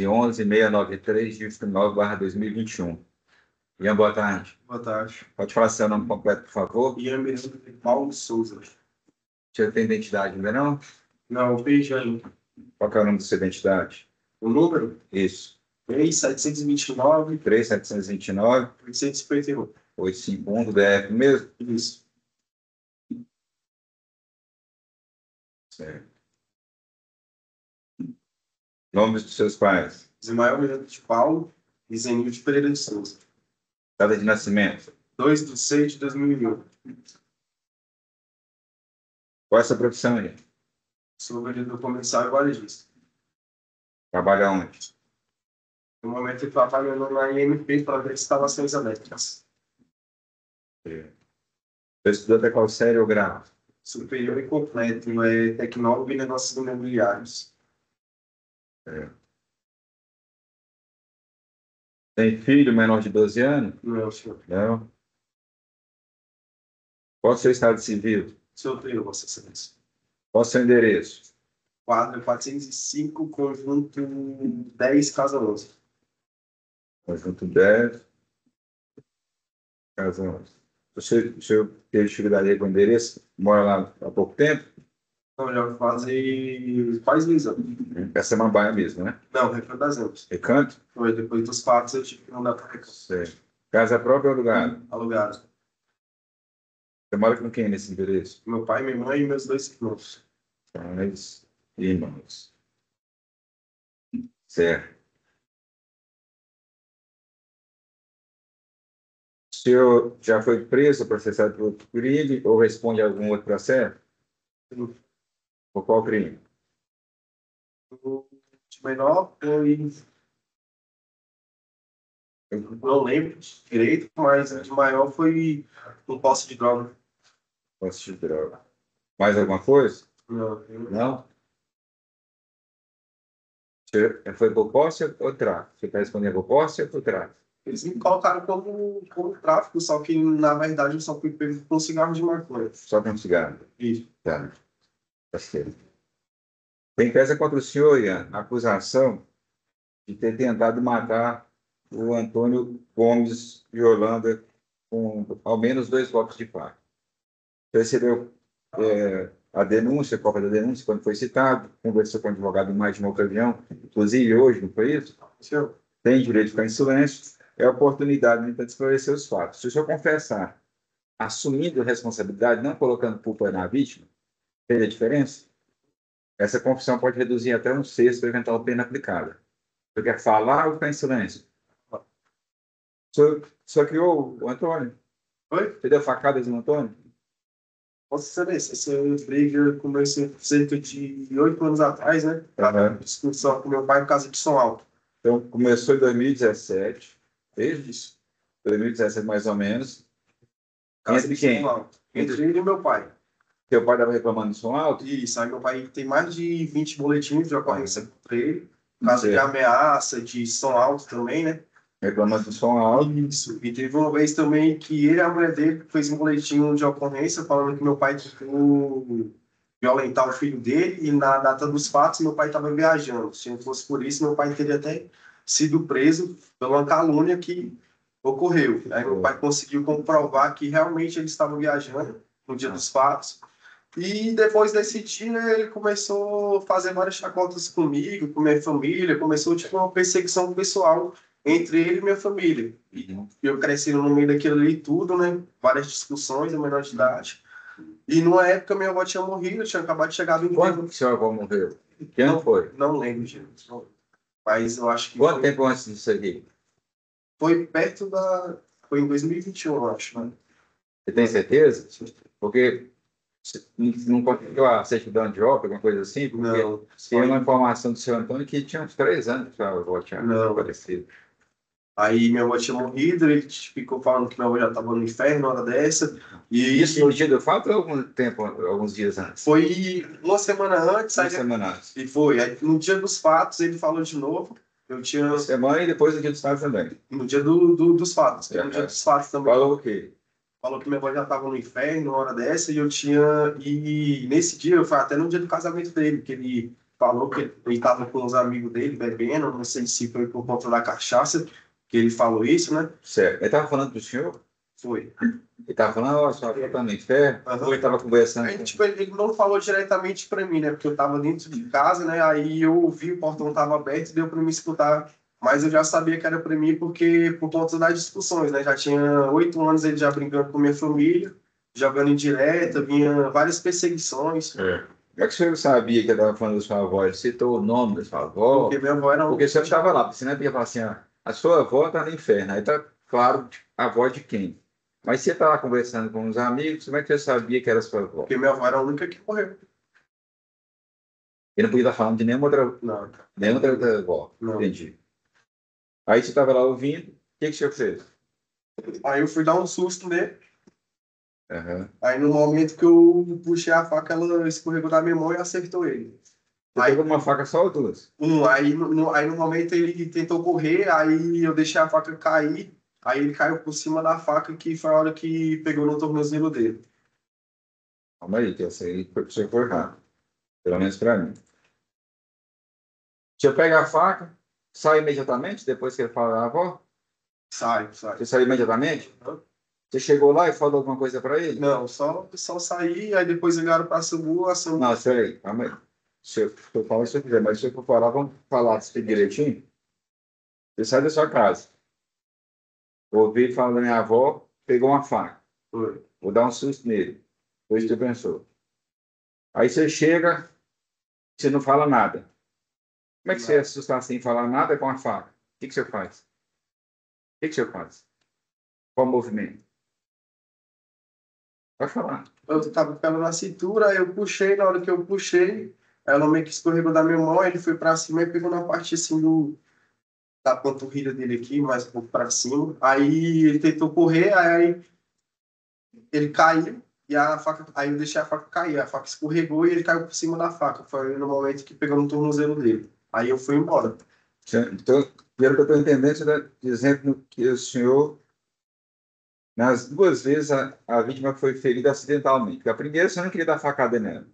11.693, dígito 9/2021. Ian, boa tarde. Boa tarde. Pode falar seu nome completo, por favor? Ian Miranda de Paulo Souza. Você tem identidade ainda não? Não, veja ainda. Qual que é o nome da sua identidade? O número? Isso. 3729 3729 851. 851 do DF mesmo? Isso. Certo. Nomes dos seus pais? Ismael Miranda de Paulo e Zenilde Pereira de Souza. Data de nascimento? 2/6/2001. Qual é a sua profissão, Ian? Sou vendedor comercial e varejista. Trabalha onde? No momento eu trabalho na IMP para ver instalações elétricas. Você estudou até qual série ou grau? Superior e completo, é tecnólogo em negócios imobiliários. Tem filho menor de 12 anos? Não, senhor. Não. Qual é o seu estado civil? Solteiro, Vossa Excelência. Qual é o seu endereço? Quadra 405, conjunto 10, casa 11. Conjunto 10, casa 11. O senhor teve dificuldade com o endereço? Mora lá há pouco tempo? Não, já faz 2 anos. Essa é uma baia mesmo, né? Não, Recanto das Antas. Recanto? Foi depois dos fatos eu tive que mandar para Recanto. Certo. Casa própria ou alugada? Alugado. Você mora com quem nesse endereço? Meu pai, minha mãe e meus 2 irmãos. Pais e irmãos. Certo. O senhor já foi preso, processado por outro crime ou responde a algum outro processo? Por qual crime? O de menor foi. Eu não lembro direito, mas o de maior foi um posse de droga. Posse de droga. Mais alguma coisa? Não. Não? Você foi por posse ou tráfico? Você está respondendo por posse ou por tráfico? Eles me colocaram como tráfico, só que na verdade eu só fui pego com cigarro de maconha. Só com cigarro. Isso. Tá. Tá certo. Tem pesa contra o senhor, Ian, a acusação de ter tentado matar o Antônio Gomes de Holanda com ao menos 2 golpes de faca. Você recebeu a denúncia, a cópia da denúncia, quando foi citado, conversou com o advogado em mais de uma ocasião, inclusive hoje, não foi isso? Senhor, Tem direito de ficar em silêncio, é a oportunidade de tentar esclarecer os fatos. Se o senhor confessar, assumindo a responsabilidade, não colocando culpa na vítima, fez a diferença? Essa confissão pode reduzir até 1/6 da eventual pena aplicada. Você quer falar ou ficar em silêncio? Só criou o Antônio? oi? Você deu facadas no Antônio? Vossa Excelência, essa briga começou cerca de 8 anos atrás, né? Uhum. Discussão com meu pai por causa de som alto. Então, começou em 2017, desde isso, 2017 mais ou menos. Casa Entre de quem? som alto. Entre ele e meu pai. Teu pai estava reclamando de som alto? Isso, aí meu pai tem mais de 20 boletins de ocorrência contra ele. Caso de Certo. ameaça, de som alto também, né? Reclamando de som alto. Isso. E teve uma vez também que ele e a mulher dele fez um boletim de ocorrência falando que meu pai tentou violentar o filho dele e na data dos fatos meu pai estava viajando. Se não fosse por isso, meu pai teria até sido preso pela calúnia que ocorreu. Aí meu pai conseguiu comprovar que realmente ele estava viajando no dia dos fatos. E depois desse dia ele começou a fazer várias chacotas comigo, com minha família, começou tipo uma perseguição pessoal entre ele e minha família. E eu cresci no meio daquilo ali tudo, né? Várias discussões, a menor de idade. E numa época minha avó tinha morrido, eu tinha acabado de chegar do Quando enterro. que seu avó morreu? Que ano foi? Não lembro, gente. Mas eu acho que Quanto tempo antes disso aqui? foi perto da... Foi em 2021, eu acho, né? Você tem certeza? Porque não conseguiu a certidão de óbito, alguma coisa assim? Porque Não. tem uma informação do seu Antônio que tinha uns 3 anos que a avó tinha falecido. Aí minha avó tinha morrido, ele ficou falando que minha avó já estava no inferno na hora dessa. E Isso no dia do fato ou algum tempo, alguns dias antes? foi uma semana antes. Uma semana antes. E foi. Aí, no dia dos fatos, ele falou de novo. Eu tinha... Uma semana e depois no dia do estado também. No dia dos fatos. No dia dos fatos também. Falou o quê? Falou que minha avó já estava no inferno na hora dessa. E eu tinha... E nesse dia, foi até no dia do casamento dele, que ele falou que ele estava com os amigos dele bebendo, não sei se foi por conta da cachaça que ele falou isso, né? Certo. Ele estava falando pro senhor? Foi. Ele estava falando, ó, sua avó tá no inferno? Aham. Ou ele estava conversando? Aí, tipo, ele não falou diretamente para mim, né? Porque eu estava dentro de casa, né? Aí eu ouvi, o portão estava aberto e deu para me escutar. Mas eu já sabia que era para mim porque por conta das discussões, né? Já tinha 8 anos ele já brincando com minha família, jogando indireta, vinha várias perseguições. É. Como é que o senhor sabia que ele estava falando da sua avó? Ele citou o nome da sua avó? Porque minha avó era Porque o senhor estava lá, porque senão ele ia falar assim, ah, a sua avó está no inferno. Aí tá claro a avó de quem. Mas você estava conversando com os amigos, como é que você sabia que era sua avó? Porque minha avó era a única que morreu. Ele não podia estar falando de Não, nenhuma outra avó. não. Entendi. Aí você estava lá ouvindo, o que o senhor fez? Aí eu fui dar um susto nele. Aham. Aí no momento que eu puxei a faca, ela escorregou da minha mão e acertou ele. Você Aí, pegou uma faca só ou duas? aí no momento ele tentou correr, aí eu deixei a faca cair, aí ele caiu por cima da faca, que foi a hora que pegou no tornozelo dele. Calma aí, que essa aí você foi rápido. Pelo menos para mim. Você pega a faca, sai imediatamente, depois que ele fala a avó? Sai, sai. Você saiu imediatamente? Você chegou lá e falou alguma coisa para ele? Não, só saí, aí depois ligaram pra SAMU, a SAMU. Não, espera aí, calma aí. Se eu falar se eu quiser, mas se eu for falar, vamos falar isso direitinho. Você sai da sua casa, ouvi falando da minha avó, pegou uma faca, Foi. vou dar um susto nele. Foi isso que você pensou. Aí você chega, você não fala nada. Como é que você assustar sem falar nada com a faca? O que você faz? O que você faz? Qual o movimento? Pode falar. Eu tava com ela na cintura, aí eu puxei, na hora que eu puxei, ela meio que escorregou da minha mão, ele foi pra cima e pegou na parte assim da panturrilha dele aqui, mais um pouco pra cima. Aí ele tentou correr, aí ele caiu e a faca, aí eu deixei a faca cair, a faca escorregou e ele caiu por cima da faca. Foi no momento que pegou no tornozelo dele. Aí eu fui embora. Então, pelo que eu estou entendendo, você está dizendo que o senhor, nas duas vezes, a vítima foi ferida acidentalmente. Porque a primeira, você não queria dar facada nela.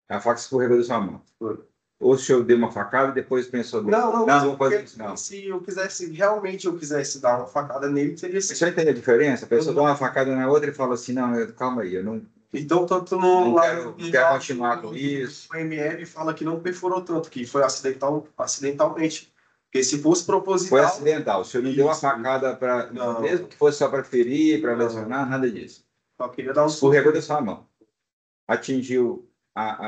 A faca escorregou da sua mão. Foi. Ou o senhor deu uma facada e depois pensou, Não, não vou fazer isso, não. se eu quisesse, realmente eu quisesse dar uma facada nele, teria Você sido. já entende a diferença? A pessoa dá uma facada na outra e fala assim, não, calma aí, eu não, Então, tanto não lá quero, não quero continuar com isso. o ML fala que não perfurou tanto, que foi acidentalmente. Porque se fosse Foi proposital. acidental. O senhor não deu uma Isso. facada para, Não. mesmo que fosse só para ferir, para Não. lesionar, nada disso. Só queria dar um Escorregou da sua mão. Atingiu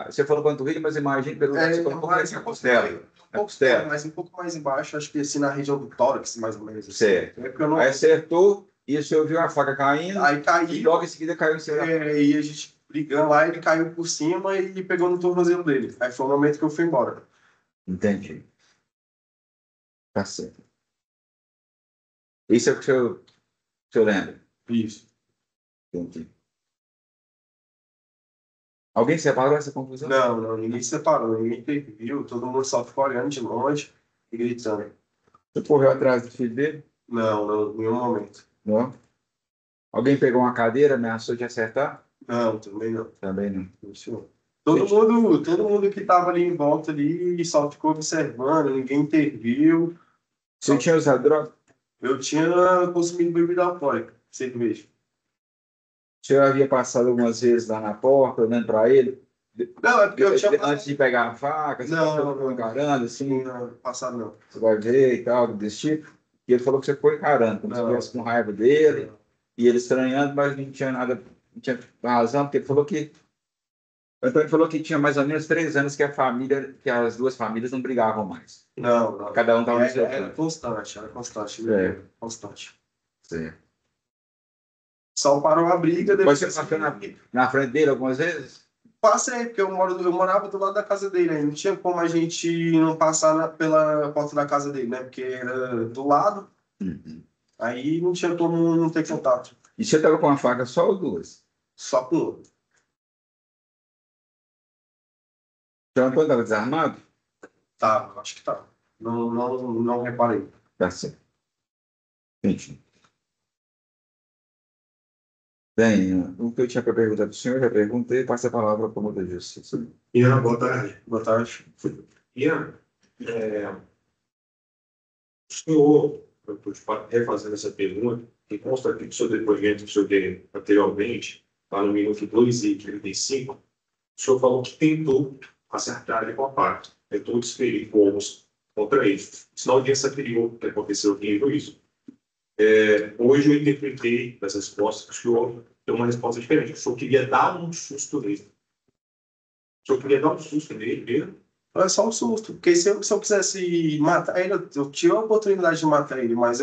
você falou panturrilha, mas imagine pelo lado que você colocou mais a costela. A pouco, costela. mas um pouco mais embaixo, acho que assim na região do tórax, mais ou menos. Assim. Certo. É porque eu não... Aí acertou e o senhor viu a faca caindo Aí e caiu, logo em seguida caiu em cima. e a gente brigando lá, ele caiu por cima e pegou no tornozelo dele. Aí foi o momento que eu fui embora. Entendi. Tá certo. Isso é o que o senhor lembra? Isso. Entendi. Alguém separou essa confusão? Não, ninguém se separou, ninguém interviu, todo mundo só ficou olhando de longe e gritando. Você correu atrás do filho dele? Não, em nenhum momento. Não. Alguém pegou uma cadeira, ameaçou de acertar? Não, também não. Também não. Isso. Todo mundo que estava ali em volta ali só ficou observando, ninguém interviu. Você tinha usado droga? Eu tinha consumido bebida alcoólica, cerveja. O senhor havia passado algumas vezes lá na porta, olhando para ele? Não, é porque eu tinha Antes de pegar a faca, você ficou encarando assim, não, passado não. você vai ver e tal, desse tipo. E ele falou que você ficou encarando, como se estivesse com raiva dele, e ele estranhando, mas não tinha nada, não tinha razão, porque ele falou que. Então ele falou que tinha mais ou menos 3 anos que que as duas famílias não brigavam mais. Não. Cada um estava no seu Era canto. constante, É. constante. Sim. Só parou a briga depois. Mas você passou na frente dele algumas vezes? Passei, porque eu morava do lado da casa dele, aí não tinha como a gente não passar pela porta da casa dele, né? Porque era do lado, Uhum. aí não tinha como não ter contato. E você estava com uma faca só ou duas? Só com um. Então, Antônio estava desarmado? Tá, acho que tá. Não reparei. Tá certo. Entendi. Bem, o que eu tinha para perguntar para o senhor, já perguntei, passa a palavra para o promotor de justiça. Ian, boa tarde. Boa tarde. Ian, o senhor, eu estou refazendo essa pergunta, que consta aqui do seu depoimento que o senhor deu anteriormente, lá no minuto 2:35, o senhor falou que tentou acertar ele com a parte, tentou desferir fogos contra ele. Senão a audiência criou que aconteceu aqui em juízo. Hoje eu interpretei das respostas que o senhor deu uma resposta diferente. O senhor queria dar um susto nele. O senhor queria dar um susto nele mesmo? É só um susto, porque se eu quisesse matar ele, eu tinha a oportunidade de matar ele, mas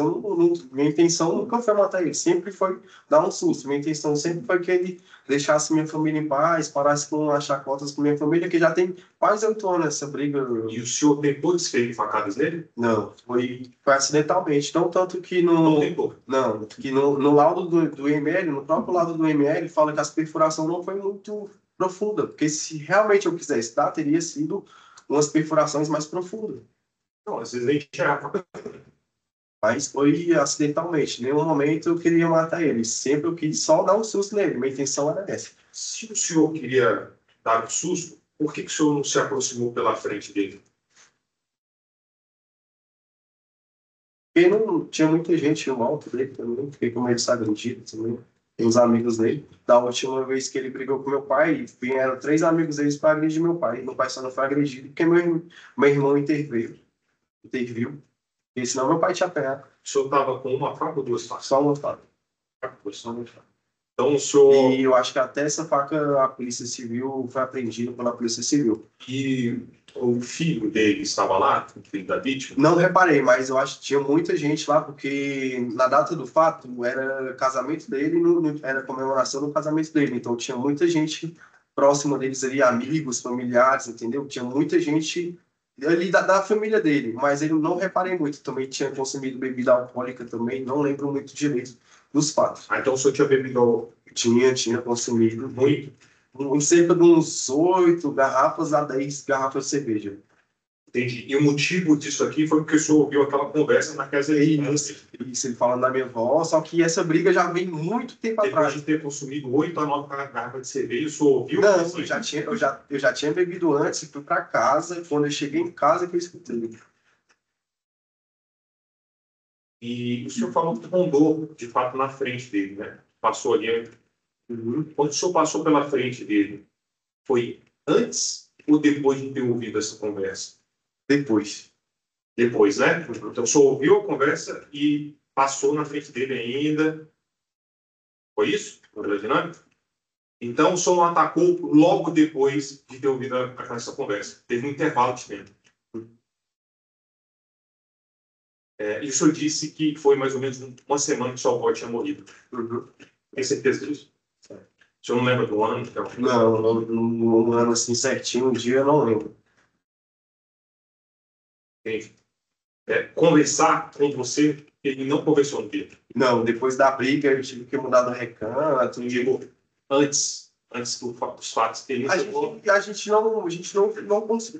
minha intenção nunca foi matar ele, sempre foi dar um susto. Minha intenção sempre foi que ele deixasse minha família em paz, parasse com as chacotas com minha família, que já tem quase 8 anos essa briga. E o senhor tentou desferir facadas nele? Não, foi acidentalmente. Não tanto que Não tentou. Não, que no laudo do IML, no próprio laudo do IML, fala que a perfuração não foi muito profunda, porque se realmente eu quisesse dar, teria sido umas perfurações mais profundas. Não, às vezes nem tinha a faca. Mas foi acidentalmente. Em nenhum momento eu queria matar ele. Sempre eu quis só dar um susto nele. Minha intenção era essa. Se o senhor queria dar um susto, por que o senhor não se aproximou pela frente dele? Porque não tinha muita gente no alto dele também. Fiquei com medo de ser agredido também. Tem uns amigos dele. Da última vez que ele brigou com meu pai, vieram 3 amigos deles para agredir meu pai. Meu pai só não foi agredido porque meu irmão interviu. Porque senão meu pai tinha apanhado. O senhor estava com uma faca ou 2 facas? Só uma faca. Só uma faca. Então o senhor... E eu acho que até essa faca a Polícia Civil foi apreendida pela Polícia Civil. E o filho dele estava lá, o filho da vítima? Não reparei, mas eu acho que tinha muita gente lá, porque na data do fato era casamento dele, era comemoração do casamento dele. Então tinha muita gente próxima deles ali, amigos, familiares, entendeu? Tinha muita gente ali da família dele, mas ele não reparei muito. Também tinha consumido bebida alcoólica também, não lembro muito direito dos fatos. Ah, então o senhor tinha bebido... Tinha consumido Muito? cerca de uns 8 garrafas a 10 garrafas de cerveja. Entendi. E o motivo disso aqui foi porque o senhor ouviu aquela conversa na casa dele. Isso, ele falando da minha avó, só que essa briga já vem muito tempo Depois atrás. de ter consumido 8 a 9 garrafas de cerveja, o senhor ouviu? Não, eu já tinha bebido antes, fui para casa, quando eu cheguei em casa que eu escutei. E o senhor falou que rondou, de fato, na frente dele, né? Passou ali. Quando o senhor passou pela frente dele, foi antes ou depois de ter ouvido essa conversa? Depois. Depois, né? Então o senhor ouviu a conversa e passou na frente dele ainda. Foi isso? Foi a dinâmica? Então o senhor não atacou logo depois de ter ouvido essa conversa. Teve um intervalo de tempo. E o senhor disse que foi mais ou menos uma semana que sua avó tinha morrido. Tem certeza disso? O senhor não lembra do ano? Então? Não, um ano assim certinho, um dia eu não lembro. Entendi. Conversar com você, ele não conversou no dia. Não, depois da briga eu tive que mudar do recanto. Digo, antes dos fatos, ele A gente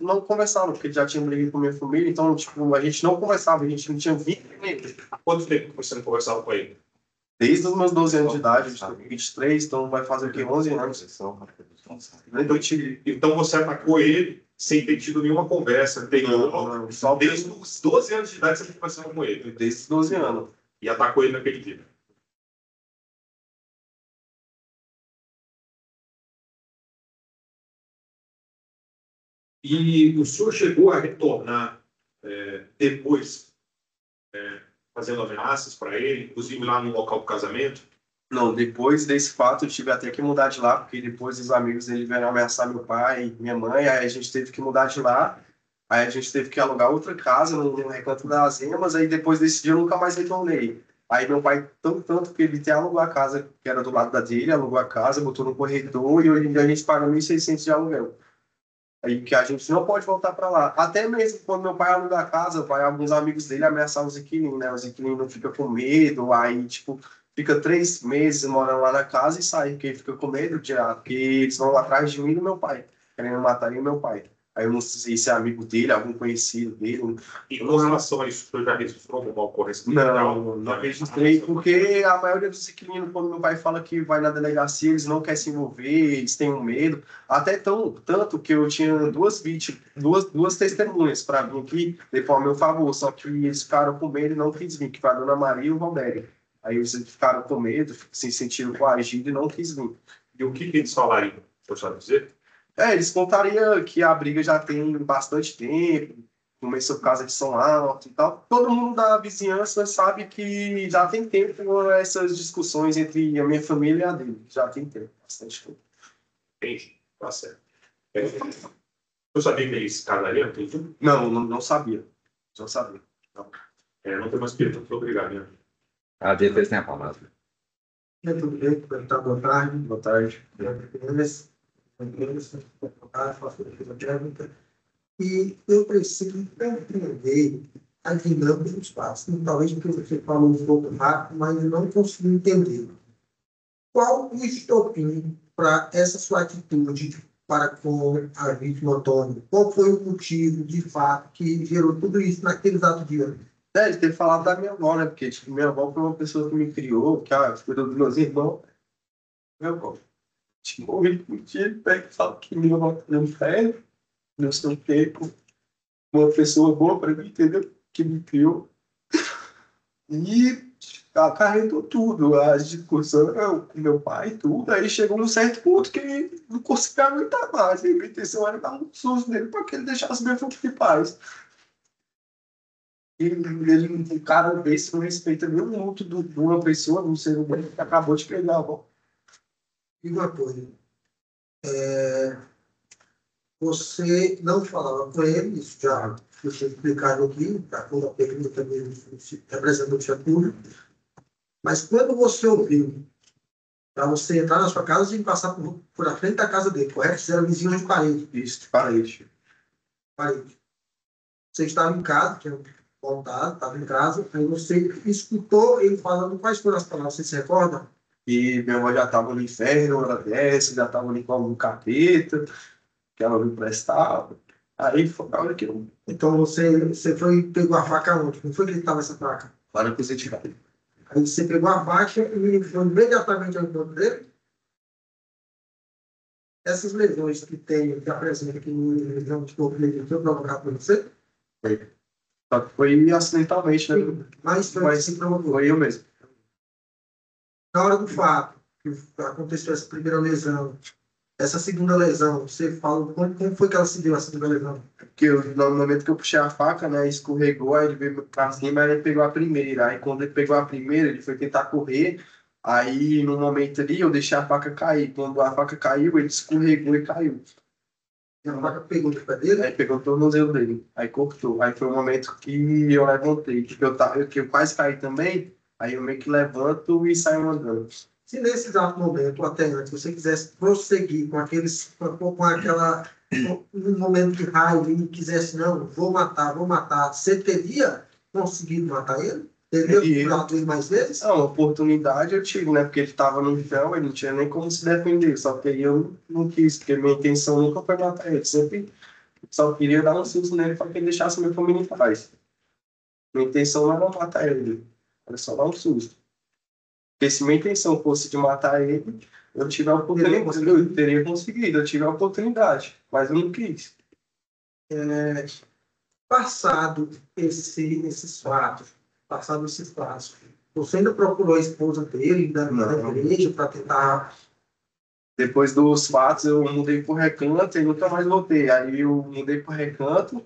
não conversava, porque já tinha brigado com minha família, então tipo, a gente não conversava, a gente não tinha visto nele. Há quanto tempo você não conversava com ele? Desde os meus 12 anos de idade, eu tenho 23, então vai fazer o quê? 11 anos. Então você atacou ele sem ter tido nenhuma conversa anterior. Só Desde os 12 anos de idade você conversava com ele. Desde os 12 anos. E atacou ele naquele dia. E o senhor chegou a retornar depois, fazendo ameaças para ele, inclusive lá no local do casamento? Não, depois desse fato eu tive até que mudar de lá, porque depois os amigos dele vieram ameaçar meu pai, minha mãe, aí a gente teve que mudar de lá, aí a gente teve que alugar outra casa no Recanto das Emas, aí depois desse dia eu nunca mais retornei. Aí meu pai, tanto que ele até alugou a casa, que era do lado da dele, alugou a casa, botou no corredor, e hoje em dia a gente paga 1.600 de aluguel. Aí que a gente não pode voltar para lá. Até mesmo quando meu pai aluga a casa, vai alguns amigos dele ameaçar os inquilinos, né? Os inquilinos não ficam com medo, aí, tipo, fica 3 meses morando lá na casa e sai, porque fica com medo porque eles vão atrás de mim e do meu pai, querendo matar eu e meu pai. Aí eu não sei se é amigo dele, algum conhecido dele. E com relação a isso, o senhor já registrou alguma ocorrência? Não registrei, porque a maioria dos inquilinos, quando meu pai fala que vai na delegacia, eles não querem se envolver, eles têm um medo. Até tanto que eu tinha duas vítimas, duas testemunhas para vir aqui, depois ao meu favor, só que eles ficaram com medo e não quis vir, que foi a Dona Maria e o Valdério. Aí eles ficaram com medo, se sentiram coagidos e não quis vir. E o que eles falariam? O senhor sabe dizer? Eles contariam que a briga já tem bastante tempo, começou por causa de som alto e tal. Todo mundo da vizinhança sabe que já tem tempo essas discussões entre a minha família e a dele. Já tem tempo, bastante tempo. Entendi, tá certo. Eu sabia que eles casariam? Entendi. Não sabia. Não sabia. Não tem mais perguntas, obrigado. Né? A defesa tem a palavra. Tudo bem, boa tarde. Boa tarde. Faço a pergunta. E eu preciso entender a dinâmica do espaço. Talvez porque você falou um pouco rápido, mas eu não consigo entender. Qual o estopim para essa sua atitude para com a vítima Antônio? Qual foi o motivo, de fato, que gerou tudo isso naquele exato dia? Ele teve falado da minha avó, né? Porque tipo, minha avó foi uma pessoa que me criou, que cuidou dos meus irmãos. Minha avó. Tipo, morri por dia, ele pega e fala que minha avó tá no inferno, no seu tempo, uma pessoa boa para mim, entendeu? Que me criou. E acarretou tudo, as discussões com meu pai, tudo. Aí chegou num certo ponto que não conseguia aguentar mais. E a minha intenção era dar um susto nele para que ele deixasse minha família em paz. E um cara desse não respeita nem um minuto de uma pessoa, de um ser humano que acabou de pegar a avó. E uma coisa. Você não falava com ele, isso já foi explicado aqui, para quando a pergunta também representante público. Mas quando você ouviu, para você entrar na sua casa e passar por a frente da casa dele, correto? Você era vizinho de parede. Isso, de parede. Parede. Você estava em casa, tinha voltado, estava em casa, aí você escutou ele falando quais foram as palavras, você se recorda? E minha avó já estava no inferno, ela desce, já estava ali com algum capeta, que ela não prestava. Aí foi a hora que eu. Então você foi e pegou a faca onde? Não foi que ele estava essa faca? Lá na coisa de velho. Aí você pegou a faca e foi imediatamente ao encontro dele? Essas lesões que apresenta aqui no região de corpo dele, foi provocado por você? Só que foi acidentalmente, né? Mas se provocou. Foi eu mesmo. Na hora do fato, que aconteceu essa primeira lesão, essa segunda lesão, você fala como foi que ela se deu, a segunda lesão? Porque no momento que eu puxei a faca, né, escorregou, aí ele veio pra cima, aí ele pegou a primeira. Aí quando ele pegou a primeira, ele foi tentar correr. Aí no momento ali, eu deixei a faca cair. Quando a faca caiu, ele escorregou e caiu. E a faca pegou no pé dele? Aí pegou o tornozelo dele, aí cortou. Aí foi o momento que eu levantei, que eu quase caí também. Aí eu meio que levanto e saio andando. Se nesse exato momento, ou até antes, você quisesse prosseguir com um momento de raiva e quisesse, não, vou matar, você teria conseguido matar ele? Teria curado ele mais vezes? Não, oportunidade eu tive, né? Porque ele estava no chão, ele não tinha nem como se defender. Só que aí eu não quis, porque minha intenção nunca foi matar ele. Sempre só queria dar um susto nele para que ele deixasse minha família em paz. Minha intenção não era matar ele, era só dar um susto. Porque se minha intenção fosse de matar ele, eu tive a oportunidade. Eu teria conseguido, eu tive a oportunidade, mas eu não quis. Passado esses fatos, você ainda procurou a esposa dele na igreja para tentar... Depois dos fatos, eu mudei pro Recanto e nunca mais voltei. Aí eu mudei pro Recanto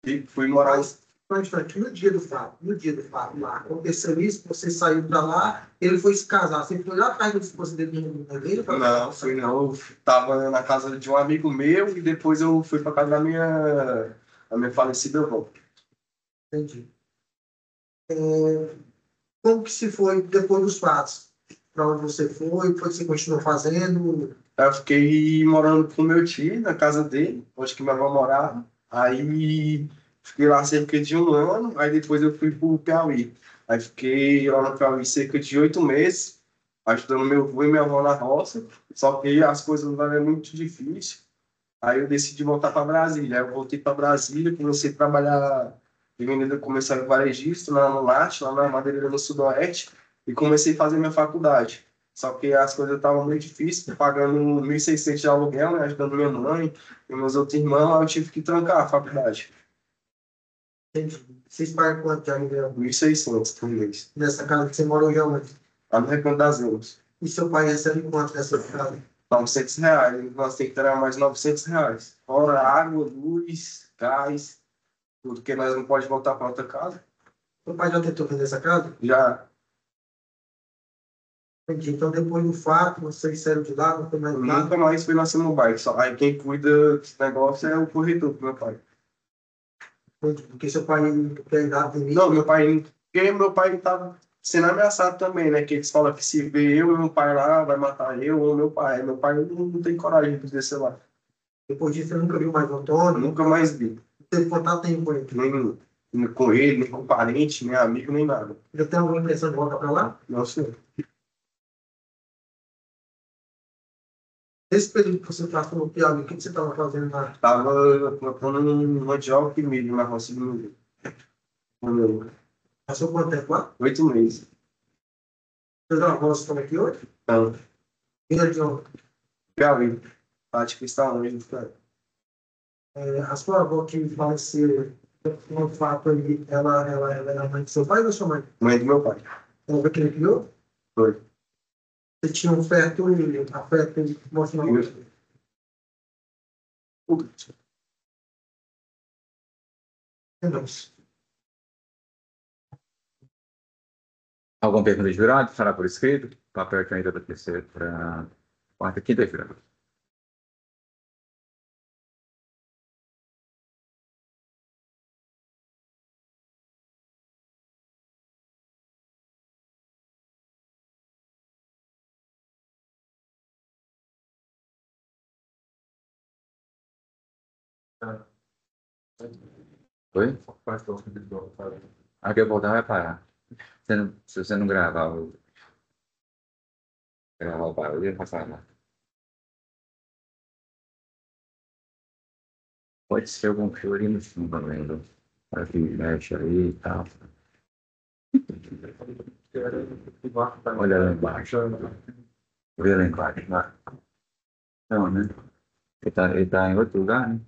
e fui morar... No dia do fato, lá, aconteceu isso, você saiu para lá, ele foi se casar. Você foi lá atrás da esposa dele na igreja? Não, fui não. Eu tava na casa de um amigo meu e depois eu fui para casa da minha falecida avó. Entendi. Como que se foi depois dos fatos? Para onde você foi? O que você continuou fazendo? Eu fiquei morando com meu tio na casa dele, onde que minha avó morava. Aí fiquei lá cerca de 1 ano, aí depois eu fui pro Piauí. Aí fiquei lá no Piauí cerca de 8 meses, ajudando meu avô e minha avó na roça. Só que as coisas lá eram muito difíceis. Aí eu decidi voltar para Brasília. Aí eu voltei para Brasília, comecei a trabalhar de vendedor comercial varejista lá no NAT, lá na Madeireira do Sudoeste, e comecei a fazer minha faculdade. Só que as coisas estavam muito difíceis, pagando 1.600 de aluguel, né, ajudando minha mãe e meus outros irmãos, aí eu tive que trancar a faculdade. Entendi. Vocês pagam quanto de aluguel? 1.600 por mês. Nessa casa que você mora hoje aonde? Lá no Recanto das Emas. E seu pai recebe quanto dessa casa? R$ 900. Nós temos que ter mais R$ 900. Fora água, luz, gás, tudo que nós não pode voltar para outra casa. Seu pai já tentou vender essa casa? Já Entendi. Então, depois do fato, vocês saíram de lá, não foi mais nada? nunca mais fui nascer no bairro. Só, aí quem cuida desse negócio é o corretor do meu pai. Entendi. Porque seu pai quer dar de mim? Não, meu pai, porque meu pai estava sendo ameaçado também, né? Que eles falam que se vê eu e meu pai lá, vai matar eu ou meu pai. Meu pai não tem coragem de descer lá. Depois disso, você nunca viu mais o Antônio? Eu nunca mais vi. Não teve contato nenhum com ele? Nem com ele, nem com parente, nem amigo, nem nada. Já tem alguma intenção de voltar para lá? Não sei. Nesse período que você passou no Piauí, o que você estava fazendo lá? Tava plantando mandioca e milho na roça do meu. Passou quanto tempo lá? 8 meses. Seus avós estão aqui hoje? Então, Vieram de onde? Piauí. Acho que está longe do cara. A sua avó que faleceu, no fato ali, ela era mãe de seu pai ou da sua mãe? Mãe do meu pai. Ela foi quem criou? Foi. Você tinha um afeto emocional? Não. Alguma pergunta de jurado? Fará por escrito? Papel que ainda vai ter para quarta, quinta-feira. Oi? Aqui eu voltar vai parar. Se você não gravar o barulho, vai passar. Pode ser algum fio ali no fundo também, viu? Para que mexe aí e tal. Olha lá embaixo. Vê lá embaixo. Lá. Não, né? Ele tá em outro lugar, né?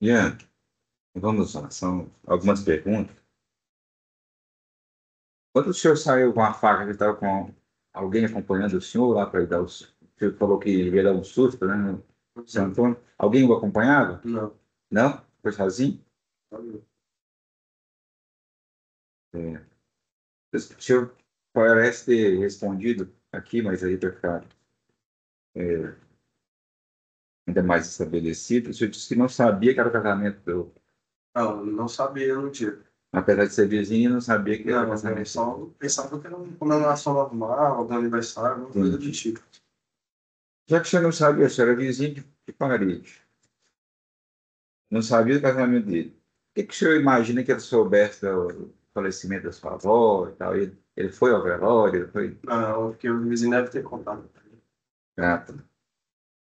Ian, vamos lá, são algumas perguntas. Quando o senhor saiu com a faca, que estava com alguém acompanhando o senhor lá para dar o senhor falou que ia dar um susto, né, no Santo Antônio. Alguém o acompanhava? Não. Não? Foi sozinho? É. O senhor parece ter respondido aqui, mas aí para ficar ainda mais estabelecido, o senhor disse que não sabia que era o casamento do... Não, não sabia, não tinha. Apesar de ser vizinho, não sabia que era o Não, eu casamento. só pensava que era uma comemoração normal, algum aniversário, alguma coisa do tipo. Já que o senhor não sabia, o senhor era vizinho de parede. Não sabia do casamento dele. O que, que o senhor imagina que ele soubesse do falecimento da sua avó e tal? Ele foi ao velório, ele foi... Não, porque o vizinho deve ter contado. Ah, tá.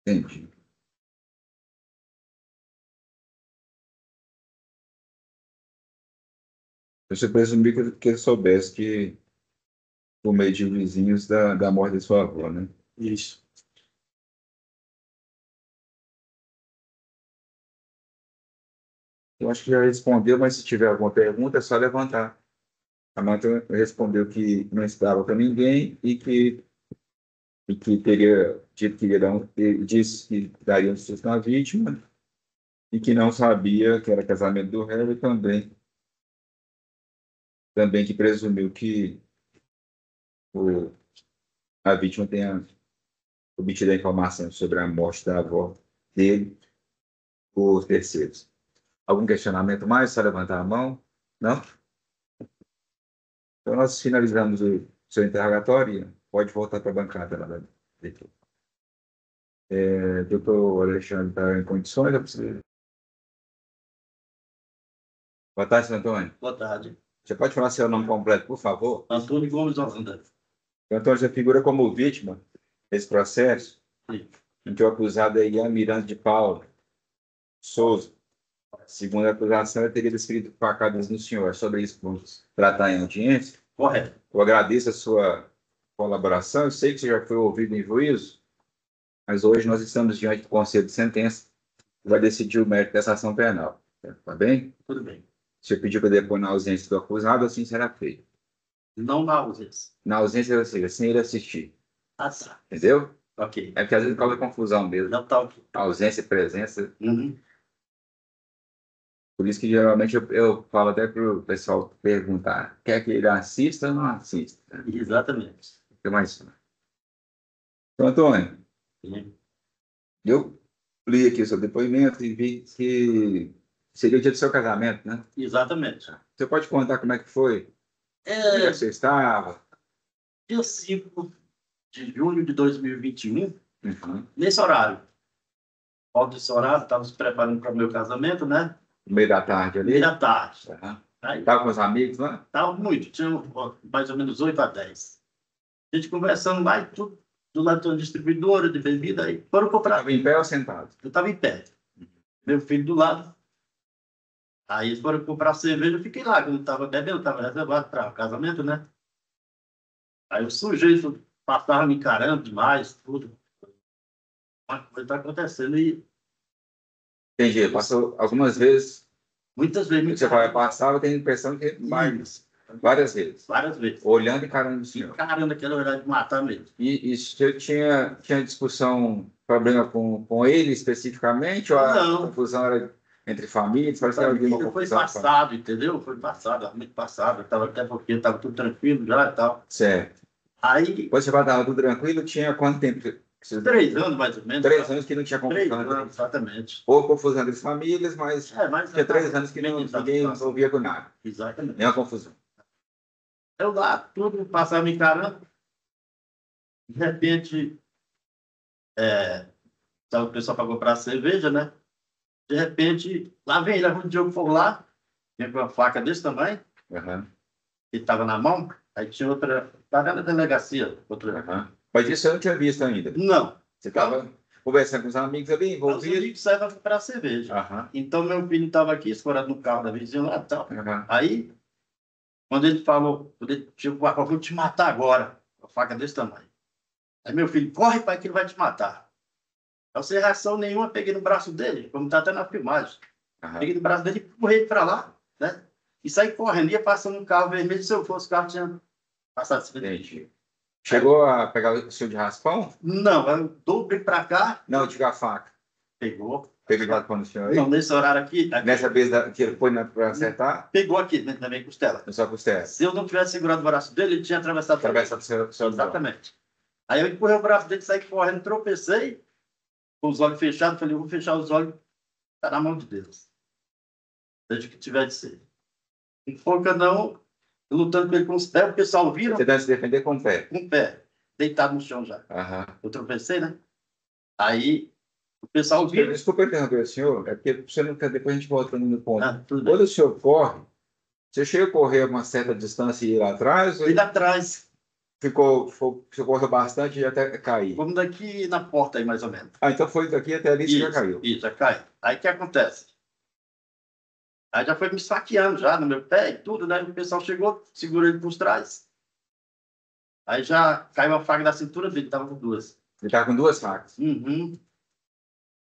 Entendi. Eu presumi que ele soubesse que, por meio de vizinhos, da morte da sua avó, né? Isso. Eu acho que já respondeu, mas se tiver alguma pergunta, é só levantar. A Manta respondeu que não estava com ninguém e que teria dito que iria dar disse que daria um susto na vítima e que não sabia que era casamento do réu e também que presumiu que o, a vítima tenha obtido a informação sobre a morte da avó dele por terceiros. Algum questionamento mais? Só levantar a mão? Não? Então, nós finalizamos o seu interrogatório. Pode voltar para a bancada lá da leitura. Doutor Alexandre está em condições? Eu preciso... Boa tarde, senhor Antônio. Boa tarde. Você pode falar seu nome completo, por favor? Antônio Gomes Holanda. O Antônio já figura como vítima desse processo, Sim. em que o acusado é Ian Miranda de Paula Souza. Segundo a acusação, ele teria desferido facadas no senhor. É sobre isso que vamos tratar em audiência. Correto. Eu agradeço a sua colaboração. Eu sei que você já foi ouvido em juízo, mas hoje nós estamos diante do conselho de sentença que vai decidir o mérito dessa ação penal. Tá bem? Tudo bem. Se eu pedir para depor na ausência do acusado, assim será feito. Não na ausência. Na ausência, ou seja, sem ele assistir. Ah, tá. Entendeu? Ok. É porque às vezes causa confusão mesmo. Não tá ok. Ausência e presença. Uhum. Por isso que geralmente eu falo até para o pessoal perguntar: quer que ele assista ou não assista? Exatamente. Fica mais. Então, Antônio, Sim. eu li aqui o seu depoimento e vi que seria o dia do seu casamento, né? Exatamente. Você pode contar como é que foi? Como é É que você estava? dia 5 de junho de 2021, Uhum. nesse horário. Volta desse horário, estava se preparando para o meu casamento, né? No meio da tarde ali? Meia da tarde. Uhum. Aí, Estava com os amigos lá? estava muito, tinha mais ou menos 8 a 10. A gente conversando lá e tudo, do lado de uma distribuidora de bebida, aí foram comprar. Estava em pé ou sentado? Eu estava em pé. Meu filho do lado. Aí eles foram comprar cerveja, eu fiquei lá, quando estava bebendo, estava reservado para o casamento, né? Aí o sujeito passava me encarando demais, tudo. Uma coisa está acontecendo e Entendi. Passou algumas vezes. muitas vezes me Você vai encarando. passar, eu tenho a impressão que mais, várias vezes. Várias vezes. Olhando e encarando o senhor. Encarando aquela hora de matar mesmo. E o senhor tinha discussão, problema com ele especificamente? Ou a Não. confusão era entre famílias? Parece que havia uma Foi confusão. passado, entendeu? Foi passado, muito passado. Até porque estava tudo tranquilo já e tal. Certo. Aí, Depois você estava tudo tranquilo, tinha quanto tempo? 3 anos mais ou menos. 3 anos que não tinha 3 confusão. anos, exatamente. Ou confusão entre famílias, mas Mas tinha 3 anos que ninguém envolvia com nada. Exatamente. Nenhuma confusão. Eu lá, tudo passava me encarando. De repente, o pessoal para comprar cerveja, né? De repente, lá vem ele, o Diogo foi lá, vinha com uma faca desse tamanho, Uhum. que estava na mão, aí tinha outra, estava na delegacia. Outra... Uhum. Mas isso eu não tinha visto ainda. Não. Você estava conversando com os amigos ali, Os envolvido? amigos saíram para comprar cerveja. Aham. Então, meu filho estava aqui, escorado no carro da vizinha lá e tal. Aham. Aí, quando ele falou, quando ele chegou, eu vou te matar agora, a faca desse tamanho. Aí meu filho, corre, pai, que ele vai te matar. Eu sem reação nenhuma, peguei no braço dele, como está até na filmagem. Aham. Peguei no braço dele e empurrei ele para lá, né? E saí correndo, ia passando um carro vermelho, se eu fosse, o carro tinha passado esse vermelho. Entendi. Chegou a pegar o seu de raspão? Não, eu dobrei para cá, Não, de a faca. pegou. Pegou de raspão no senhor aí? Não, nesse horário aqui, Nessa vez que ele foi para acertar, pegou aqui, né, na minha costela. na sua costela. Se eu não tivesse segurado o braço dele, ele tinha atravessado. Atravessa o seu Exatamente. Aí eu empurrei o braço dele, saí correndo, tropecei, com os olhos fechados, falei, eu vou fechar os olhos, tá na mão de Deus. Seja o que tiver de ser. Um pouco não, lutando com ele com os pés, o pessoal vira Você deve se defender com o pé. com o pé, deitado no chão já. Aham. Eu tropecei, né? Aí o pessoal vira. Desculpa interromper o senhor, é porque você não quer, depois a gente volta no ponto. Ah, tudo bem. Quando o senhor corre, você chega a correr uma certa distância e ir lá atrás, ou Fui lá atrás, você correu bastante e até cair? vamos daqui na porta aí, mais ou menos. Ah, então foi daqui até ali e você já caiu. Isso, já cai. Aí o que acontece? Aí já foi me esfaqueando já no meu pé e tudo, né? O pessoal chegou, segurou ele por trás. Aí já caiu a faca da cintura dele, tava com duas. Ele estava com duas facas. Uhum.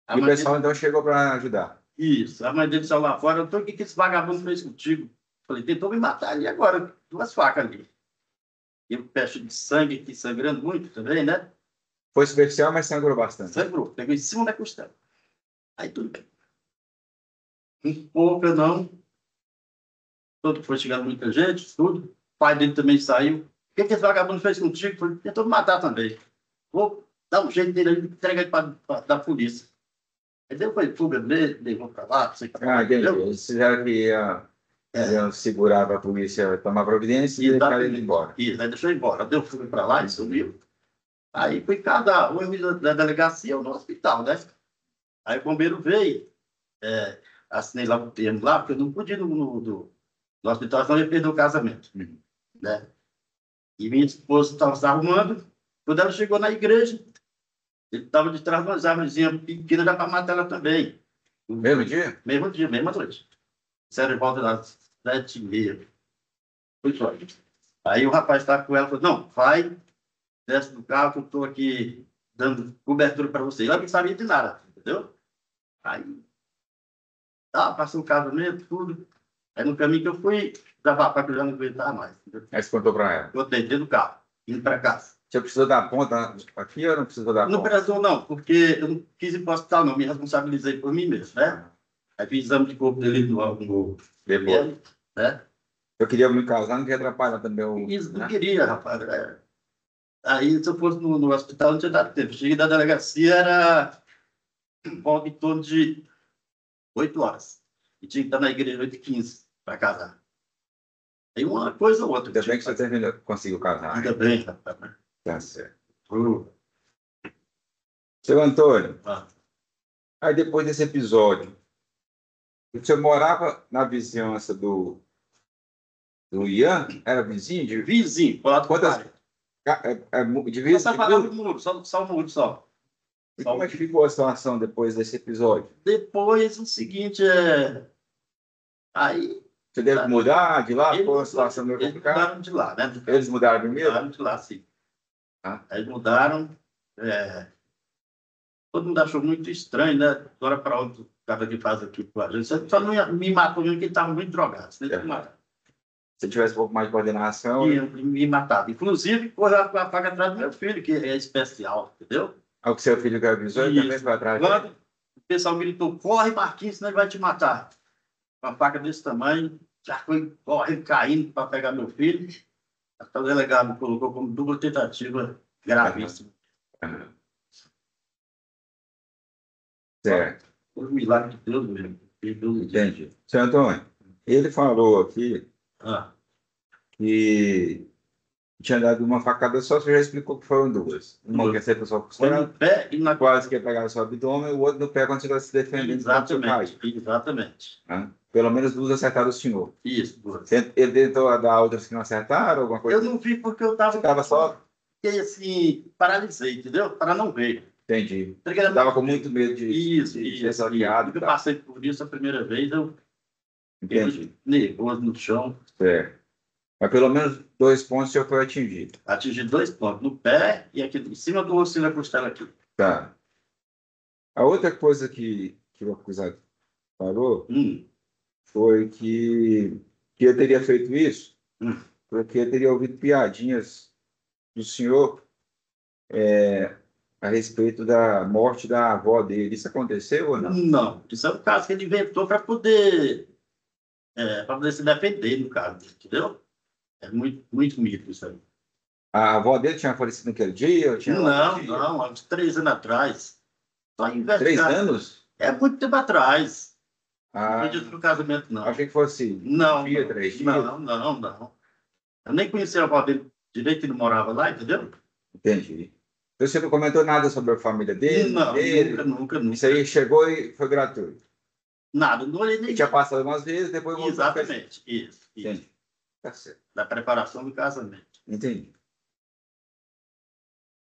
A E o mãe pessoal então chegou para ajudar. Isso, a mãe dele saiu lá fora. Então, o que esse vagabundo fez contigo? Falei, tentou me matar ali agora, duas facas ali. E o pé cheio de sangue aqui, sangrando muito também, né? Foi superficial, mas sangrou bastante. Sangrou, pegou em cima da costela. Aí tudo bem. Um pouco não. Todo foi chegando muita gente, tudo. O pai dele também saiu. O que esse vagabundo fez contigo? Falei, tentou me matar também. Vou dar um jeito dele, entrega ele para da polícia. Aí deu foi fuga dele, levou para lá, não sei o que. Ah, entendi. Eles fizeram que iam segurar para a polícia tomar providência e deixar ele embora. Isso, aí deixou ele embora. Deu fuga para lá e sumiu. Aí foi cada um da delegacia ou no hospital, né? Aí o bombeiro veio, assinei lá o termo lá, porque eu não podia ir no hospital, senão eu ia perder o casamento. Uhum. Né? E minha esposa estava se arrumando. Quando ela chegou na igreja, ele estava de trás de umas armazinhas pequenas, já para matar ela também. Mesmo dia? Mesmo dia, mesma noite. Sério, volta das 7h30. Foi só. Aí o rapaz estava com ela e falou, não, vai, desce do carro que eu estou aqui dando cobertura para você. Ela não sabia de nada, entendeu? Aí, passou o casamento, tudo. Aí no caminho que eu fui, dava para que eu já não aguentava mais. Entendeu? Aí você contou para ela. Eu dentro do carro, indo para casa. Você precisou dar ponta aqui ou não precisou dar No ponta? Brasil, não, porque eu não quis ir para o hospital, não. Me responsabilizei por mim mesmo, né? Aí fiz exame de corpo dele no Depois. né? Eu queria me casar, não queria atrapalhar também o... Isso, não né? queria, rapaz. Aí, se eu fosse no hospital, não tinha dado tempo. Cheguei da delegacia, era volta em torno de 8 horas. E tinha que estar na igreja 8h15 para casar. Aí uma coisa ou outra. Ainda bem que você conseguiu casar. Ainda bem, rapaz. Tá certo. Seu Antônio, aí depois desse episódio, o senhor morava na vizinhança do Ian? Era vizinho? Vizinho, por lado Quantas- De Só falava o muro, só o muro, só. E como é que ficou a situação depois desse episódio? Depois, o seguinte, aí... Você teve que mudar de lá? Ficou uma Eles situação meio complicada? mudaram de lá, né? Eles mudaram primeiro? Mudaram de lá, sim. Ah. Aí mudaram. Todo mundo achou muito estranho, né? De hora para outra, o cara que faz aqui com a gente. Só não me matou mesmo, porque ele estava muito drogado. Se tivesse um pouco mais de coordenação... E me matava. Inclusive, correu com a faca atrás do meu filho, que é especial, entendeu? É o que seu filho que avisou e também foi atrás dele? Quando o pessoal gritou, corre, Marquinhos, senão ele vai te matar. Com a faca desse tamanho, já foi correndo, caindo para pegar meu filho. Até o delegado me colocou como dupla tentativa gravíssima. Certo. Foi um milagre de Deus mesmo. Entendi. Seu Antônio, ele falou aqui que tinha dado uma facada só, você já explicou que foram duas. Uma que acertou sua Foi costela, no pé e na quase que ia pegar seu abdômen, e o outro no pé quando você estava se defendendo. Exatamente. Né? Pelo menos duas acertaram o senhor. Isso, duas. Ele tentou dar outras que não acertaram, alguma coisa? Eu não vi porque eu estava... Você estava só... Fiquei assim, paralisei, entendeu? Para não ver. Entendi. Porque Estava com muito medo de ser saqueado. Porque eu passei por isso a primeira vez, eu Entendi. fiquei nervoso no chão. Certo. Mas pelo menos 2 pontos o senhor foi atingido. Atingi 2 pontos, no pé e aqui em cima do osso da costela aqui. Tá. A outra coisa que o acusado falou Hum, foi que eu teria feito isso hum. porque eu teria ouvido piadinhas do senhor a respeito da morte da avó dele. Isso aconteceu ou não? Não, isso é um caso que ele inventou para poder se defender, no caso, entendeu? É muito, muito mito isso aí. A avó dele tinha falecido naquele dia? Ou tinha outro Não, dia? não, há uns 3 anos atrás. Só 3 investigar. anos? É muito tempo atrás. Não Ah, foi dia do casamento, não. achei que fosse Não, dia, não, 3 dias. não. Eu nem conhecia a avó dele direito, ele não morava lá, entendeu? Entendi. Então, você não comentou nada sobre a família dele, Não, dele? nunca. Isso aí chegou e foi gratuito. Nada, não olhei Ele nem. tinha passado umas vezes, depois voltou a fazer. Exatamente, isso. Entendi. Tá certo. Da preparação do casamento. Entendi.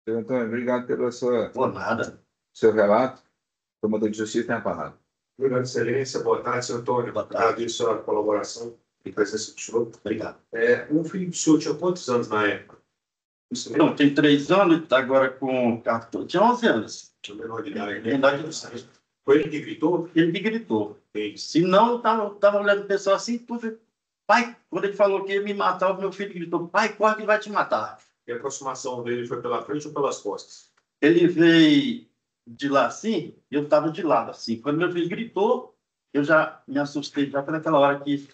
Então, Antônio, obrigado pelo Por nada. seu relato. O promotor de justiça tem a palavra. Obrigado, Excelência. Boa tarde, senhor Antônio. Boa tarde. Agradeço a colaboração e presença do senhor. Obrigado. O filho do senhor tinha quantos anos na época? Isso mesmo? Não, tem 3 anos, está agora com 14. Tinha 11 anos. Tinha menor de idade, né? Menor de idade. Foi ele que gritou? Ele me gritou. Fez. Se não, eu tava olhando o pessoal assim, tudo. Pai, quando ele falou que ia me matar, o meu filho gritou: pai, corre que ele vai te matar. E a aproximação dele foi pela frente ou pelas costas? Ele veio de lá assim, e eu estava de lado assim. Quando meu filho gritou, eu já me assustei, já foi naquela hora que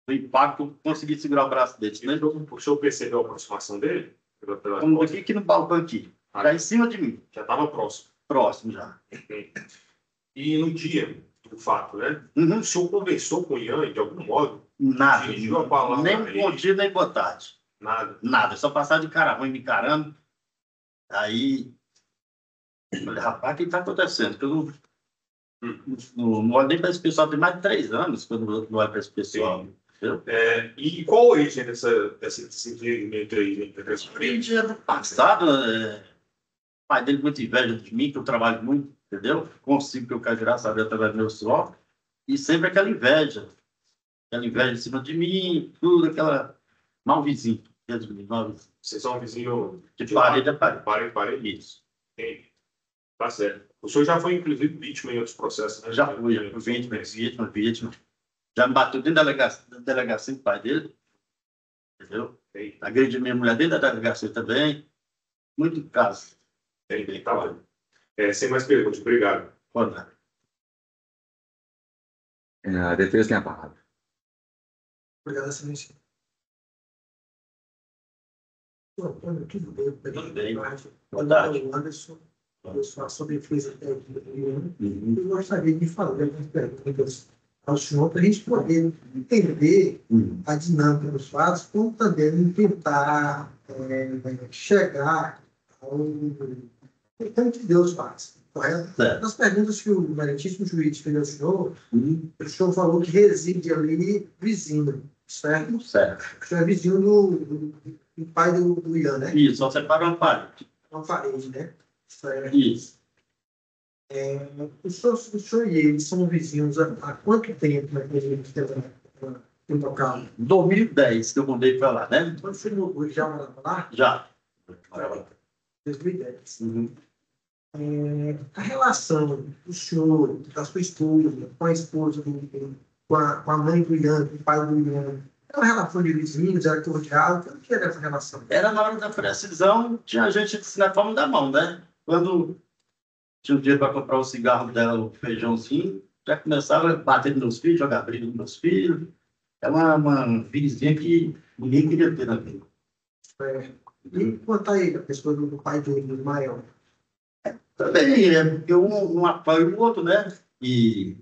o impacto, eu consegui segurar o braço dele. Né? O senhor percebeu a aproximação dele? Pelas Como costas? aqui no balcão aqui, já em cima de mim, Já estava próximo. próximo já. E no dia do fato, né? Uhum. O senhor conversou com o Ian de algum modo? Nada. Dirigiu a palavra Nem a ele? bom dia, nem boa tarde. Nada. Nada, só passar de cara ruim me encarando. Aí, eu falei, rapaz, o que está acontecendo? Que eu não olho nem para esse pessoal, tem mais de 3 anos que eu não olho para esse pessoal. Entendeu? E qual a origem desse entendimento aí? Foi dia do passado, o pai dele muito inveja de mim, que eu trabalho muito, entendeu? Consigo que eu quero, graças a Deus, através do meu suor. E sempre aquela inveja em cima de mim, tudo, aquela mal vizinho. Mal vizinho. Vocês são um vizinho De parede a parede. parede? Isso. Entendi. Tá certo. O senhor já foi, inclusive, vítima em outros processos, né? Já fui vítima. Já me bateu dentro da delegacia do pai dele. Entendeu? Entendi. Agredi minha mulher dentro da delegacia também. Muito caso. Entendi. Tá bom. Sem mais perguntas. Obrigado. Olha, A defesa tem a palavra. Obrigado, excelência. Tudo bem. Tudo bem. Boa tarde. Anderson, eu sou a sua defesa técnica. Eu gostaria de fazer algumas perguntas ao senhor para a gente poder entender a dinâmica dos fatos, como também tentar chegar ao que Deus faz. Correto? Certo. Nas perguntas que o meritíssimo juiz fez ao senhor, o senhor falou que reside ali vizinho, certo? certo. O senhor é vizinho do pai do Ian, né? Isso, só separa uma parede. Uma parede, né? Certo. Isso. O senhor e ele são vizinhos há quanto tempo no local? 2010 que eu mudei para lá, né? Quando você mudou, já morava lá? Já. 2010. A relação do senhor, da sua esposa, com a esposa, com a mãe do Ian, com o pai do Ian, era uma relação de vizinhos, era cordial? O que era essa relação? Era na hora da precisão, tinha gente na palma da mão, né? Quando tinha um dia para comprar o cigarro dela, o feijãozinho, já começava a bater nos meus filhos, jogar briga nos meus filhos. É uma vizinha que ninguém queria ter na vida. E quanto a ele, a pessoa do pai dele, do maior? Também, porque um apoia o outro, né? E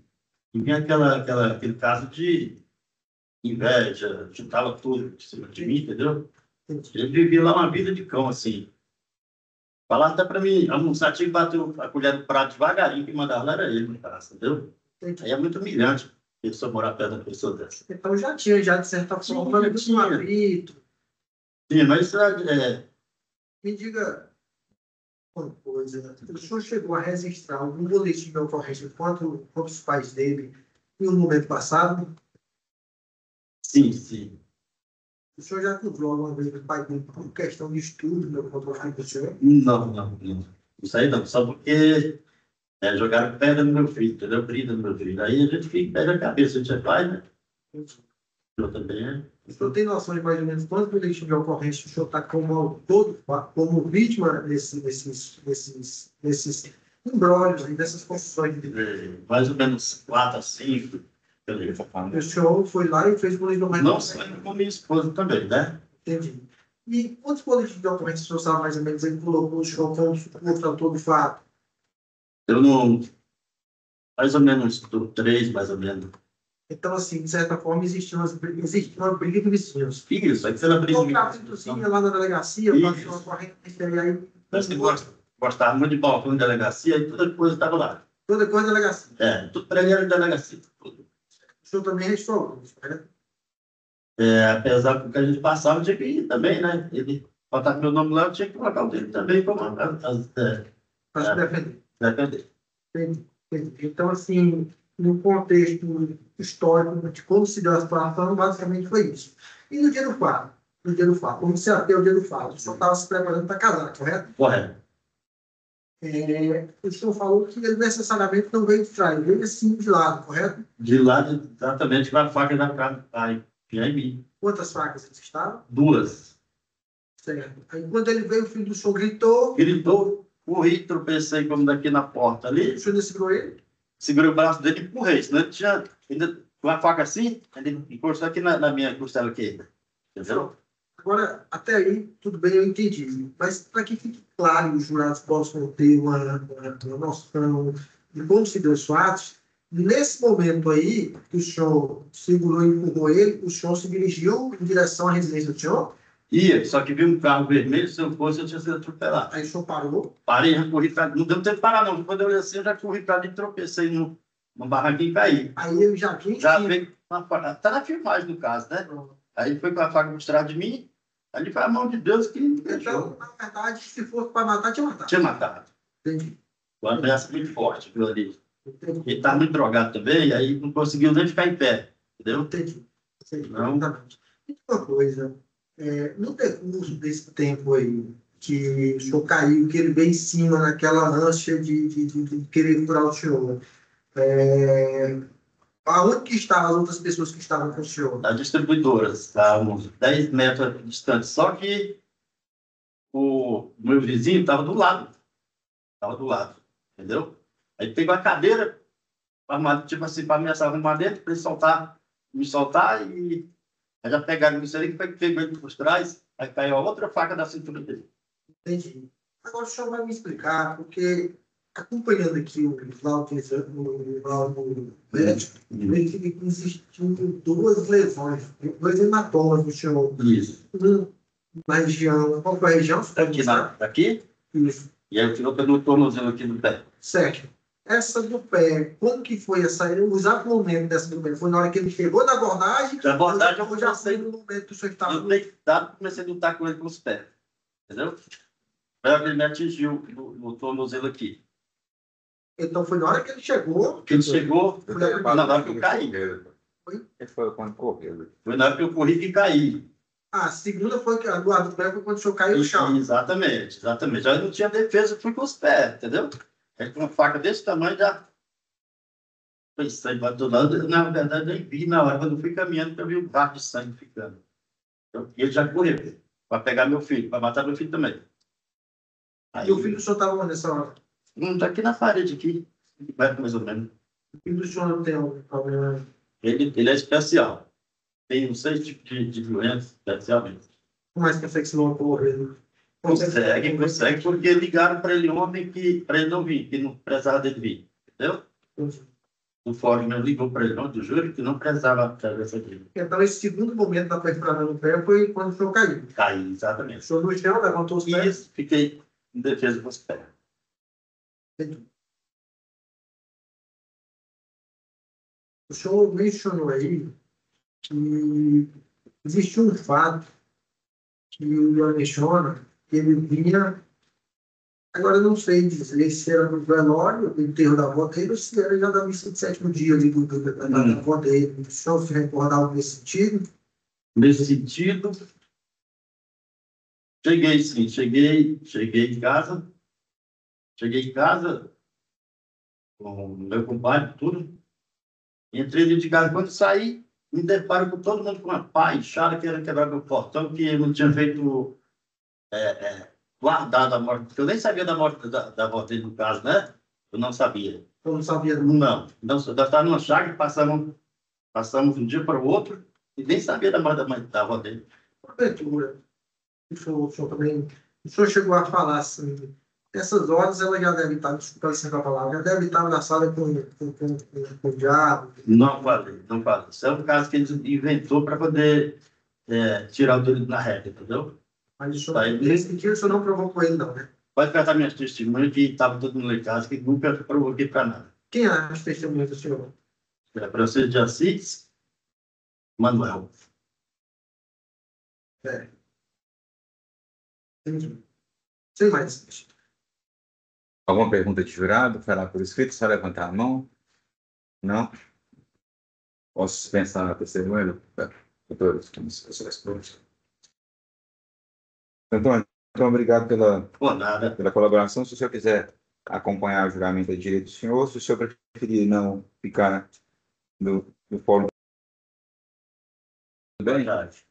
vinha aquele caso de inveja, juntava tudo em cima de mim, entendeu? Ele vivia lá uma vida de cão, assim. Falava até para mim, almoçar, tinha que bater a colher do prato devagarinho, que mandava lá era ele, no caso, entendeu? Aí é muito humilhante a pessoa morar perto de uma pessoa dessa. Então já tinha, de certa forma, um atrito. Sim, mas Me diga uma coisa. O senhor chegou a registrar algum boletim de ocorrência contra os pais dele em um momento passado? sim. O senhor já cobrou alguma vez o pai dele por questão de estudo contra o filho do senhor? Não. Isso aí não, só porque Jogaram pedra no meu filho, entendeu? Brida no meu filho. Aí a gente fica, pega a cabeça, a gente vai, né? Eu também, né? O senhor tem noção de mais ou menos quantos boletins de ocorrência o senhor está como autor, como vítima desses embróglios, dessas confusões de Mais ou menos 4 a 5. o senhor foi lá e fez boletim de ocorrência? Não saindo com minha esposa também, né? Entendi. E quantos boletins de ocorrência o senhor sabe mais ou menos ele colocou o senhor como autor do fato? Eu não. Mais ou menos 3, mais ou menos. Então, assim, de certa forma, existia uma briga de vizinhos. Isso, aí você não briga. Um capítulozinho lá na delegacia, passou uma ocorrência, e aí Parece que gostava muito de balcão de delegacia e toda coisa estava lá. toda coisa da delegacia. Tudo para ele era de delegacia. Tudo. O senhor também registrou isso, né? Apesar do que a gente passava, tinha que ir também, né? Ele botar meu nome lá, eu tinha que colocar o dele também para Para se defender. defender. Entendi, entendi. Então, assim, no contexto histórico de como se deu a situação, basicamente foi isso. E no dia do fato? No dia do fato, como se até o dia do fato, o senhor estava se preparando para casar, correto? Correto. O senhor falou que ele necessariamente não veio de trás, ele veio assim de lado, correto? De lado, exatamente, com a faca da casa do pai. E aí, mim. Quantas facas eles estavam? 2. Certo. Aí, quando ele veio, o filho do senhor gritou. Gritou, corri, tropecei como daqui na porta ali. O senhor ainda segurou ele? Segurei o braço dele e empurrei. Senão ele tinha ainda com a faca assim, ele encostou aqui na minha costela aqui. Entendeu? Agora, até aí, tudo bem, eu entendi. Mas para que fique claro e os jurados possam ter uma noção de como se deu os fatos, nesse momento aí, que o senhor segurou e empurrou ele, o senhor se dirigiu em direção à residência do senhor? Ia, só que vi um carro vermelho, se eu fosse, eu tinha sido atropelado. Aí o senhor parou? Parei, já corri para. Não deu tempo de parar, não. Quando eu olhei assim, eu já corri para ali e tropecei no barraquinho e caí. Aí ele já vinha em Já cima. veio uma faca. Tá na filmagem do caso, né? Aí ele foi com a faca por trás de mim. Ali foi a mão de Deus que me deixou. Então, na verdade, se fosse para matar, tinha matado. Tinha matado. Entendi. Uma ameaça muito forte, viu ali. Entendi. Ele estava muito drogado também, e aí não conseguiu nem ficar em pé. Entendeu? Entendi. Não. Exatamente. E uma coisa, no decurso desse tempo aí, que o senhor caiu, que ele veio em cima naquela ânsia de querer curar o senhor, aonde que estavam as outras pessoas que estavam com o senhor? As distribuidoras, tá, uns 10 metros distantes. Só que o meu vizinho estava do lado. Estava do lado. Entendeu? Aí pegou a cadeira, tipo assim, para ameaçar arrumar dentro, para ele me soltar, e aí já pegaram isso aí, pegou ele por trás, aí caiu a outra faca da cintura dele. Entendi. Agora o senhor vai me explicar, porque acompanhando aqui o laudo médico, vejo que existiam 2 lesões, 2 hematomas no senhor. Isso. Na região, qual foi a região? Daqui? Isso. E aí eu tirou pelo tornozelo aqui do pé. Certo. Essa do pé, como que foi essa? O exato momento dessa do pé? Foi na hora que ele chegou na abordagem? Na abordagem eu ou já foi no momento que o senhor estava... Eu deitado, comecei a lutar com ele com os pés. Entendeu? Aí ele me atingiu no tornozelo aqui. Então foi na hora que ele chegou... Que ele chegou, Foi na hora que eu caí. Ele foi quando correu. Foi na hora que eu corri que caí. A segunda foi que a do pé foi quando o senhor caiu no chão. Exatamente, exatamente. Já não tinha defesa, fui com os pés, entendeu? Aí com uma faca desse tamanho já foi sangue para todo lado. Na verdade, eu nem vi na hora, quando eu fui caminhando, eu vi um vaso de sangue ficando. Então, e ele já correu para pegar meu filho, para matar meu filho também. Aí, E o filho do senhor estava onde nessa hora? Está aqui na parede, aqui, mais ou menos. O filho do senhor não tem algum problema? Ele é especial. Tem uns 6 tipos de doenças, especialmente. Como é que consegue se não ocorrer? Consegue, porque ligaram para ele ontem para ele não vir, que não precisava dele vir. Entendeu? O fórum mesmo ligou para ele ontem, do júri, que não precisava dessa vida. Então, esse segundo momento da perfuração no pé foi quando o senhor caiu. Caí, exatamente. O senhor no chão, levantou os pés. Isso, fiquei em defesa com os pés. O senhor mencionou aí que existe um fato que o Ian menciona, que ele vinha, agora eu não sei dizer se era no velório, do enterro da avó dele, ou se era já da missa de 7º dia ali da avó dele. O senhor se recorda algo nesse sentido? Nesse sentido, cheguei sim, cheguei em casa, com o meu compadre, tudo. Entrei dentro de casa. Quando saí, me deparo com todo mundo com uma pá inchada, querendo quebrar meu portão, que eu não tinha feito guardado a morte, porque eu nem sabia da morte da avó dele, no caso, né? Eu não sabia. Eu não sabia. Não. Nós estávamos numa chácara, passamos um dia para o outro, e nem sabia da morte da avó dele. Porventura, o senhor também. O senhor chegou a falar assim. Nessas horas ela já deve estar, desculpa assim a palavra, já deve estar na sala com o diabo. Não falei, não falei. Isso é um caso que ele inventou para poder tirar o dedo da reta, entendeu? Mas o senhor, nesse dia o senhor não provocou ele, não, né? Pode pegar minhas testemunhas que estava todo mundo em casa, que nunca provoquei para nada. Quem é as testemunhas do senhor? Francisco de Assis, Manuel. Entendi. Sem mais. Alguma pergunta de jurado? Falar por escrito? Só levantar a mão? Não? Posso dispensar a testemunha, doutor? Então, obrigado Por nada. pela colaboração. Se o senhor quiser acompanhar o juramento de direito do senhor, se o senhor preferir não ficar no fórum. Tudo bem? Verdade.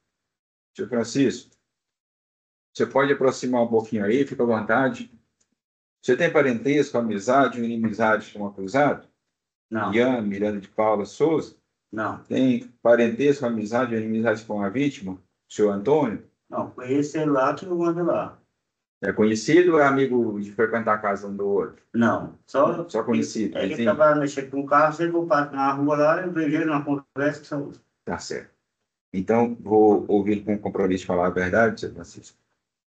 Senhor Francisco, você pode aproximar um pouquinho aí, fica à vontade. Você tem parentesco, amizade ou inimizade com o acusado? Não, Ian Miranda de Paula Souza? não. Tem parentesco, amizade ou inimizade com a vítima? Senhor Antônio? Não, conheci ele lá que eu mando lá. É conhecido ou é amigo de frequentar a casa um do outro? Não, Só conhecido, Ele vizinho? estava mexendo com o carro, sempre eu passo na rua lá, eu vejo ele na conversa. Tá certo. Então, vou ouvir com compromisso de falar a verdade, senhor Francisco.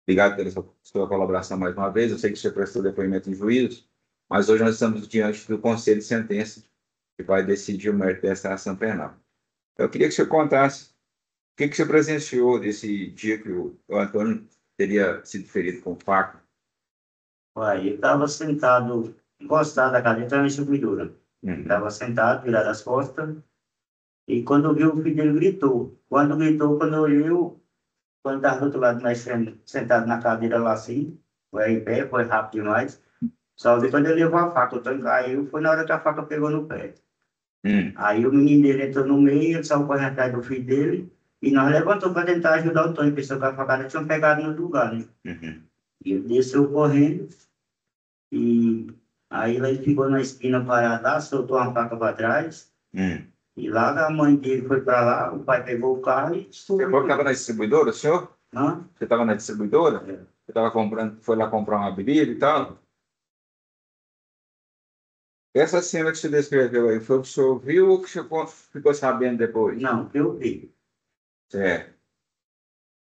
Obrigado pela sua colaboração mais uma vez. Eu sei que você prestou depoimento em juízo, mas hoje nós estamos diante do Conselho de Sentença, que vai decidir o mérito dessa ação penal. Eu queria que o senhor contasse o que o senhor presenciou desse dia que o Antônio teria sido ferido com faca. Uai, eu estava sentado, encostado na cadeira da distribuidora. Estava sentado, virado as costas, e quando eu vi o filho dele gritou. Quando eu olhei, quando estava do outro lado, nós sentado na cadeira lá assim, foi em pé, foi rápido demais. Só vi quando ele levou a faca, o tanque caiu, foi na hora que a faca pegou no pé. Aí o menino dele entrou no meio, ele saiu correndo atrás do filho dele, e nós levantamos para tentar ajudar o Tony, pensou que a facada tinha pegado no lugar, né? E ele desceu correndo, e aí ele ficou na esquina parado lá, soltou uma faca para trás, e lá a mãe dele foi para lá, o pai pegou o carro e... Você falou que estava na distribuidora, senhor? Hã? Você estava na distribuidora? É. Você estava comprando, foi lá comprar uma bebida e tal? Essa cena que você descreveu aí, foi o que o senhor viu ou que o senhor ficou sabendo depois? Não, eu vi. Certo.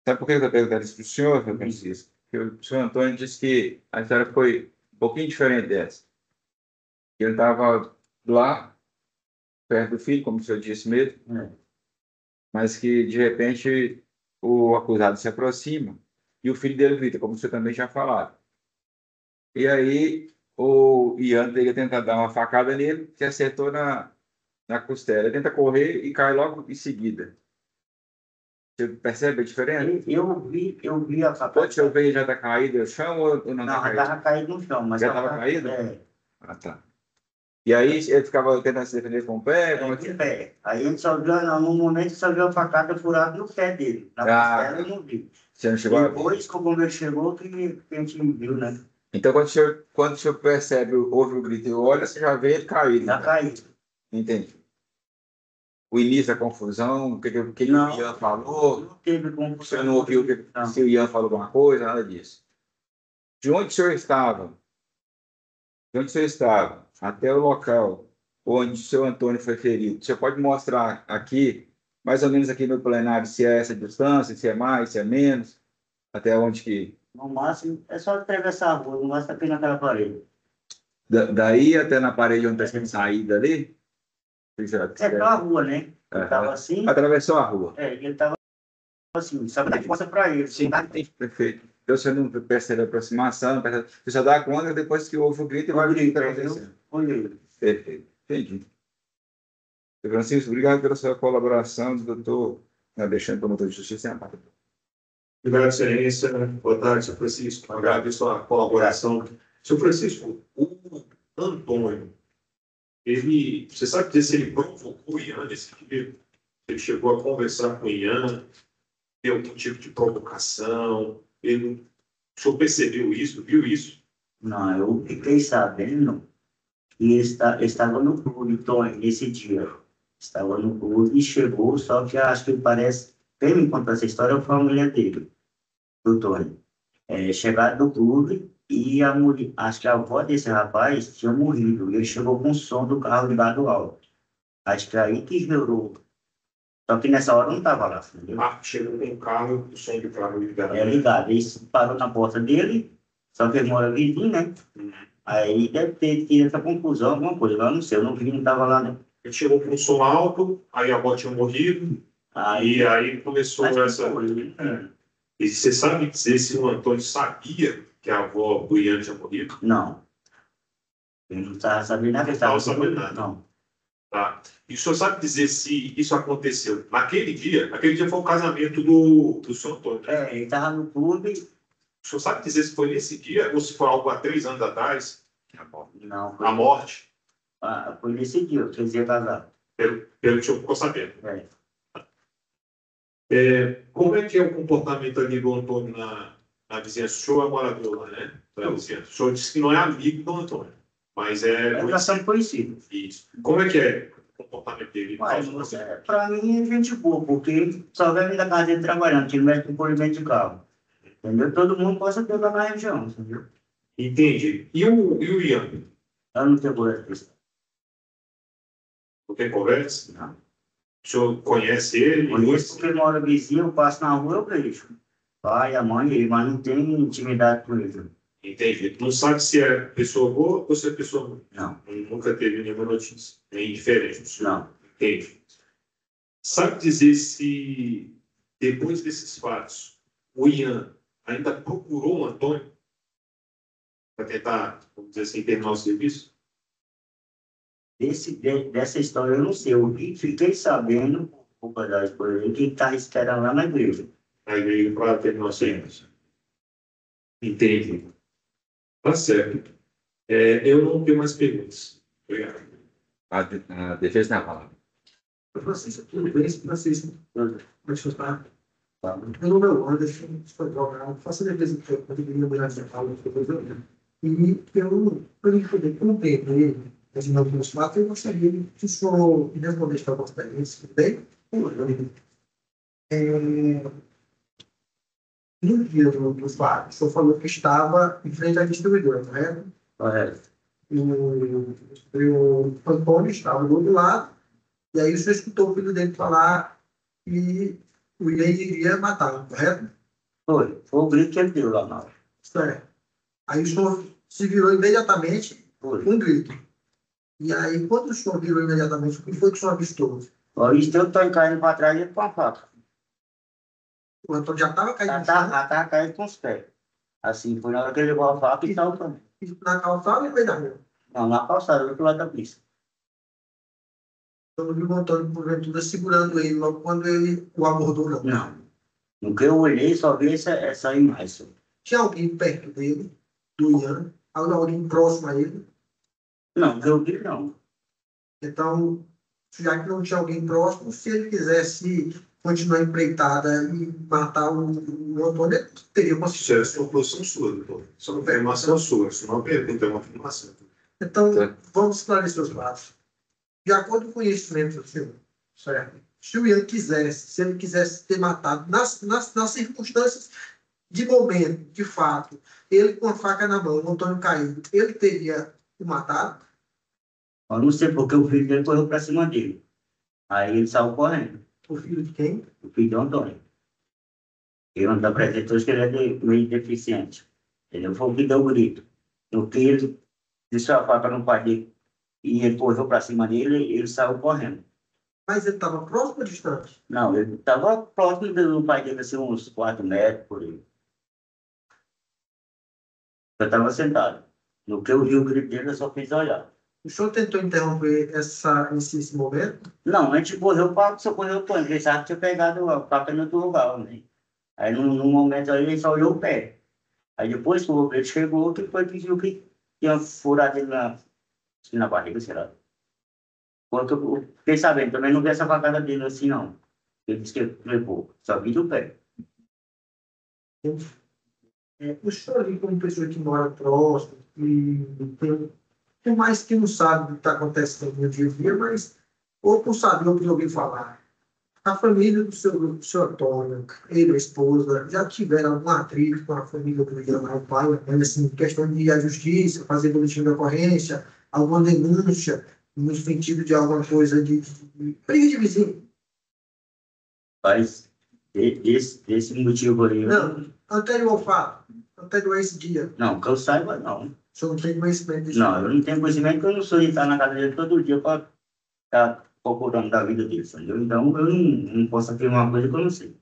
Sabe por que eu estou perguntando isso para o senhor, Francisco? Porque o senhor Antônio disse que a história foi um pouquinho diferente dessa. Ele estava lá, perto do filho, como o senhor disse mesmo, mas que, de repente, o acusado se aproxima e o filho dele grita, como o senhor também já falado. E aí, o Ian teria tentado dar uma facada nele, que acertou na costela. Ele tenta correr e cai logo em seguida. Você percebe a diferença? Eu vi a facada. Quando o senhor veio, já está caído no chão ou não Não, está já caído? estava caído no chão. Mas Já estava caído? É. Ah, tá. E aí ele ficava tentando se defender com o pé? Como é que... De pé. Aí ele só viu, no momento, só viu a facada furada no pé dele. Na costela eu não vi. Você não chegou Depois que o bombeiro chegou, que a gente viu, né? Então, quando o senhor percebe, ouve o grito e olha, você já vê ele caído. Já caído. Entendi. O início da confusão, o que o Ian falou, Não teve como... o senhor não ouviu se o Ian falou alguma coisa, nada disso. De onde o senhor estava? De onde o senhor estava? Até o local onde o seu Antônio foi ferido. Você pode mostrar aqui, mais ou menos aqui no plenário, se é essa distância, se é mais, se é menos, até onde que... No máximo, é só atravessar a rua, no máximo aqui naquela parede. Daí até na parede onde está saída ali? Pela rua, né? Ele estava assim... Atravessou a rua. Ele estava assim, sabe dar força para ele. Sim, perfeito. Então você não percebe a aproximação, você só dá conta depois que ouve o grito e vai ver o que está acontecendo. Perfeito, entendi. Francisco, obrigado pela sua colaboração, doutor Alexandre, promotor de justiça em Amparo. Obrigado, excelência. Boa tarde, senhor Francisco. Agradeço a colaboração. Senhor Francisco, o Antônio, você sabe dizer se ele provocou o Ian nesse dia? Ele chegou a conversar com o Ian, deu algum tipo de provocação? O senhor percebeu isso, viu isso? Não, eu fiquei sabendo que ele estava no clube, Tony, nesse dia. Estava no clube e chegou, só que acho que parece, quem me contou essa história foi a mulher dele, do Tony. Chegaram no clube e a mulher, acho que a avó desse rapaz tinha morrido. Ele chegou com o som do carro ligado alto. Acho que é aí que gerou. Só que nessa hora eu não estava lá, entendeu? Chegou com o carro, o som do carro ligado. Ligado. Ele parou na porta dele, só que ele mora vizinho, né? Aí deve ter tido essa confusão, alguma coisa. Eu não sei, eu não vi, não estava lá, né? Ele chegou com o som alto, aí a avó tinha morrido, e aí começou essa. E você sabe dizer se o Antônio sabia que a avó do Ian tinha morrido? Não. Eu não estava sabendo nada. Não estava sabendo nada. Não. Tá. E o senhor sabe dizer se isso aconteceu naquele dia? Aquele dia foi o casamento do senhor Antônio. Ele estava no clube. O senhor sabe dizer se foi nesse dia ou se foi algo há 3 anos atrás? Não. A morte? Foi nesse dia, que eles iam casar. Pelo que o senhor ficou sabendo. É. Como é que é o comportamento ali do Antônio na vizinhança? O senhor é morador lá, né? O senhor disse que não é amigo do Antônio, mas Nós somos conhecidos. Isso. Como é que é o comportamento dele? Para mim é gente boa, porque só vai vir da casa dele trabalhando, que ele mexe com polimento de carro. Entendeu? Todo mundo gosta de lá na região, entendeu? Entendi. E o Ian? Eu não tenho boa questão. Não tem conversa? Não. O senhor conhece ele? Conheço porque ele mora vizinho, eu passo na rua, eu vejo. Pai, a mãe, ele, mas não tem intimidade com ele. Entendi. Não sabe se é pessoa boa ou se é pessoa ruim? Não. Nunca teve nenhuma notícia. Nem diferente. Não. Entendi. Sabe dizer se, depois desses fatos, o Ian ainda procurou o Antônio para tentar, vamos dizer assim, terminar o serviço? Dessa história eu não sei. Eu fiquei sabendo, por causa por ele, que está esperando lá na igreja. Na igreja para terminar o serviço. Entendi. Tá certo. Eu não tenho mais perguntas. Obrigado. A defesa na palavra. Francisco, tudo bem? Francisco, como é que você está? Meu nome é Anderson, estou advogado, faço a defesa do senhor, minha mulher de Paulo, e eu poder compreender os meus fatos, eu gostaria que o senhor me respondesse para a nossa experiência, tudo bem? No dia dos fatos, o senhor falou que estava em frente à distribuidora, correto? Correto. O Antônio estava do outro lado, e aí o senhor escutou o filho dele falar que o Ian iria matá-lo, correto? Foi o grito que ele deu lá na hora. Certo. Aí o senhor se virou imediatamente com um grito. E aí, quando o senhor virou imediatamente, o que foi que o senhor avistou? Isso eu estou caindo para trás e com a faca. O Antônio já estava caindo no Já chão, estava caindo com os pés. Assim, foi na hora que ele levou a faca e tal também. na calçada e no meio da rua. Não, na calçada, do outro lado da pista. Eu não vi o Antônio, porventura, segurando ele logo quando ele o abordou, não. Não. No que eu olhei, só vi essa imagem. Tinha alguém perto dele, do Ian, alguém próximo a ele. Não, que eu vi, não. Então, já que não tinha alguém próximo, se ele quisesse continuar empreitada e matar o Antônio, ele teria conseguido. Isso é uma posição sua, doutor. Isso é uma afirmação sua. Isso não é uma pergunta, é uma afirmação. Então, vamos esclarecer os fatos. De acordo com o conhecimento do senhor, certo? Se o Ian quisesse, se ele quisesse ter matado, nas circunstâncias de momento, de fato, ele com a faca na mão, o Antônio caído, ele teria o matado? Eu não sei porque o filho dele correu para cima dele. Aí ele saiu correndo. O filho de quem? O filho do Antônio. Ele não apresentou que ele é meio deficiente. Ele foi o que deu o grito. No que ele deixou a faca no pai dele e ele correu para cima dele, ele saiu correndo. Mas ele estava próximo ou distante? Não, ele estava próximo do pai dele, assim, uns 4 metros por aí. Eu estava sentado. No que eu vi o grito dele, eu só fiz olhar. O senhor tentou interromper esse momento? Não, antes correu para socorrer o Antônio, pensava que tinha pegado a faca no outro lugar, né? Aí, no momento aí, ele só olhou o pé. Aí, depois que ele chegou, que foi que viu que tinha furado ele na barriga, sei lá. Outro, fiquei sabendo, também não vi essa facada dele assim, não. Ele disse que levou, só vi do pé. O senhor ali, como pessoa que mora próximo, e tem mais que não sabe do que está acontecendo no dia a dia, mas ou por saber ou por ouvir falar. A família do seu Antônio, ele, a esposa, já tiveram algum atrito com a família do Ian, o pai, mas assim, questão de ir à justiça, fazer boletim de ocorrência, alguma denúncia, no sentido de alguma coisa de briga de vizinho. Mas esse motivo aí, Não, anterior ao fato, anterior a esse dia. não, que eu saiba, não. O senhor não tem conhecimento disso? Não, eu não tenho conhecimento porque eu não sou de estar na casa dele todo dia para estar procurando da vida dele, entendeu? Então, eu não posso afirmar uma coisa que eu não sei.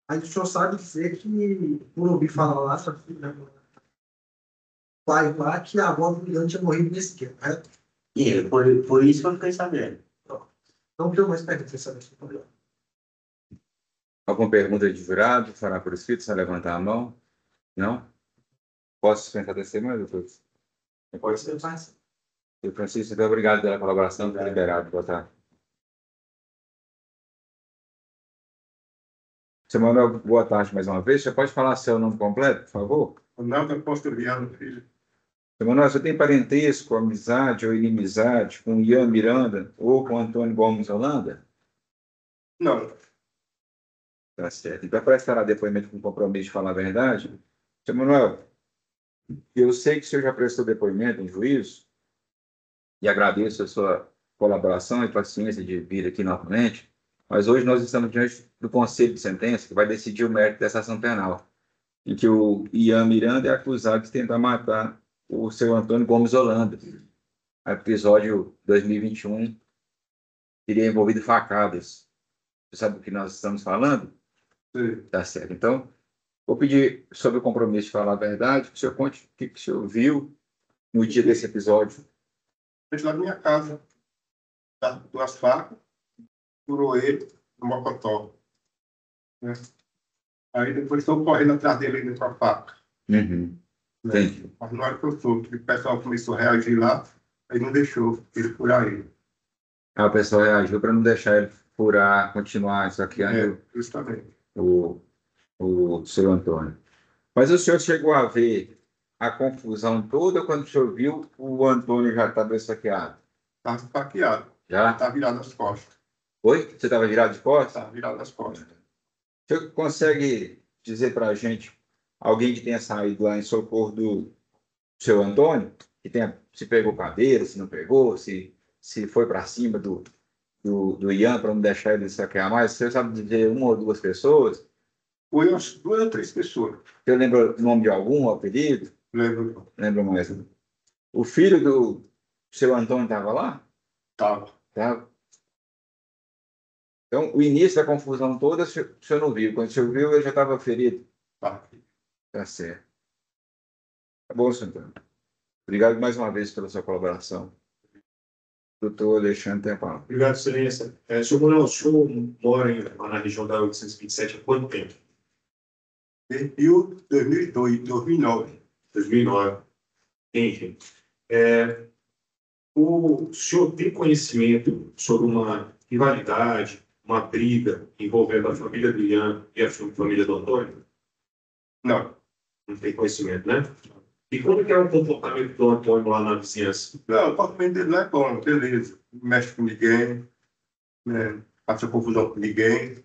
Aí o senhor sabe dizer que, por ouvir falar lá, sua filha, pai lá, que a avó do Ian tinha morrido nesse dia, né? E foi isso que eu fiquei sabendo. Não deu mais perguntas, sabe esse problema. Alguma pergunta de jurado? Fará por escrito, só levantar a mão? Não? Posso dispensar testemunha, doutor? Pode ser. Eu, Francisco, muito obrigado pela colaboração, está liberado. Boa tarde. Seu Manuel, boa tarde mais uma vez. Você pode falar seu nome completo, por favor? Ronaldo Apostoliano, filho. Seu Manuel, você tem parentesco, amizade ou inimizade com Ian Miranda ou com Antônio Gomes Holanda? Não, Tá certo. Então, prestará depoimento com compromisso de falar a verdade? Seu Manuel, eu sei que o senhor já prestou depoimento em juízo e agradeço a sua colaboração e paciência de vir aqui novamente, mas hoje nós estamos diante do Conselho de Sentença, que vai decidir o mérito dessa ação penal, em que o Ian Miranda é acusado de tentar matar o seu Antônio Gomes Holanda. O episódio 2021 teria envolvido facadas. Você sabe do que nós estamos falando? sei. Tá certo. Então, vou pedir, sobre o compromisso de falar a verdade, que o senhor conte o que o senhor viu no dia desse episódio. Fez lá na minha casa, tá? Duas facas, furou ele no mocotó, né? Aí depois estou correndo atrás dele ainda com a faca, Uhum. né? Entendi. Mas na hora que eu soube, o pessoal começou a reagir lá, aí não deixou ele furar ele. Aí o pessoal reagiu para não deixar ele furar, continuar saqueando Justamente. o seu Antônio. Mas o senhor chegou a ver a confusão toda quando o senhor viu o Antônio já estava saqueado? Estava esfaqueado, Já? estava virado as costas. Oi? Você estava virado de costas? Estava virado as costas. O senhor consegue dizer para a gente alguém que tenha saído lá em socorro do seu Antônio, que tenha, se pegou cadeira, se não pegou, se foi para cima do Ian para não deixar ele saquear mais? Você sabe dizer uma ou duas pessoas? Foi umas 2 ou 3 pessoas, Você lembra o nome de algum, o apelido? lembro. Lembra mais? O filho do seu Antônio estava lá? Estava. Tava. Então, o início da confusão toda, o senhor não viu. Quando o senhor viu, ele já estava ferido. Tá. Tá certo. Tá bom, senhor Antônio. Obrigado mais uma vez pela sua colaboração. Doutor Alexandre tem a palavra. Obrigado, excelência. Senhor Manuel, o senhor mora lá na região da 827 há quanto tempo? Desde 2002, 2009. 2009. Entendi. O senhor tem conhecimento sobre uma rivalidade, uma briga envolvendo a família do Ian e a família do Antônio? Não. Não tem conhecimento, né? E como que é o comportamento do Antônio lá na vizinhança? Não, o comportamento dele não é bom, beleza. Não mexe com ninguém, né? Faça confusão com ninguém,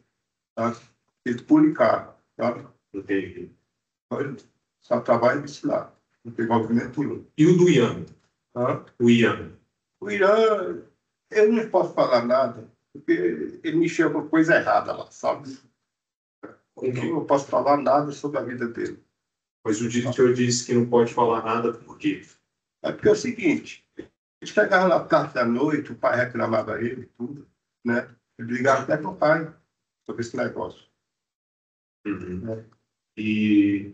tá? Ele pula em carro, tá? Entendi. Só trabalha desse lado. Não tem movimento nenhum. E o do Ian? Tá? O Ian? O Irã, eu não posso falar nada, porque ele mexeu com coisa errada lá, sabe? Com o quê? Eu não posso falar nada sobre a vida dele. Pois o diretor disse que não pode falar nada, por quê? É porque é o seguinte, ele chegava lá tarde da noite, o pai reclamava ele, tudo, né? Ele ligava até pro pai sobre esse negócio. Uhum.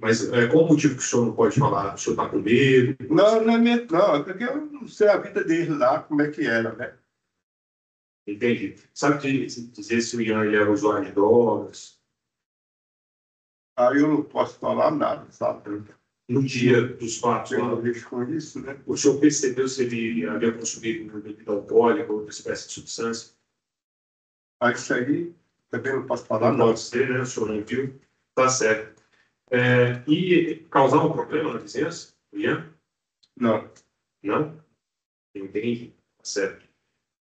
Mas qual o motivo que o senhor não pode falar? O senhor está com medo? Não, não é mesmo, não. É porque eu não sei a vida dele lá, como é que era, né? Entendi. Sabe dizer se o Ian ele era usuário de drogas? Aí eu não posso falar nada, sabe? no dia dos fatos, lá, com isso, né? o senhor percebeu se ele havia consumido bebida alcoólica ou outra espécie de substância? Aí isso aí também não posso falar, Não não. pode ser, né? O senhor não viu. Tá certo. E causar um problema na vizinhança? Ian? Não. Não? Entendi. Tá certo.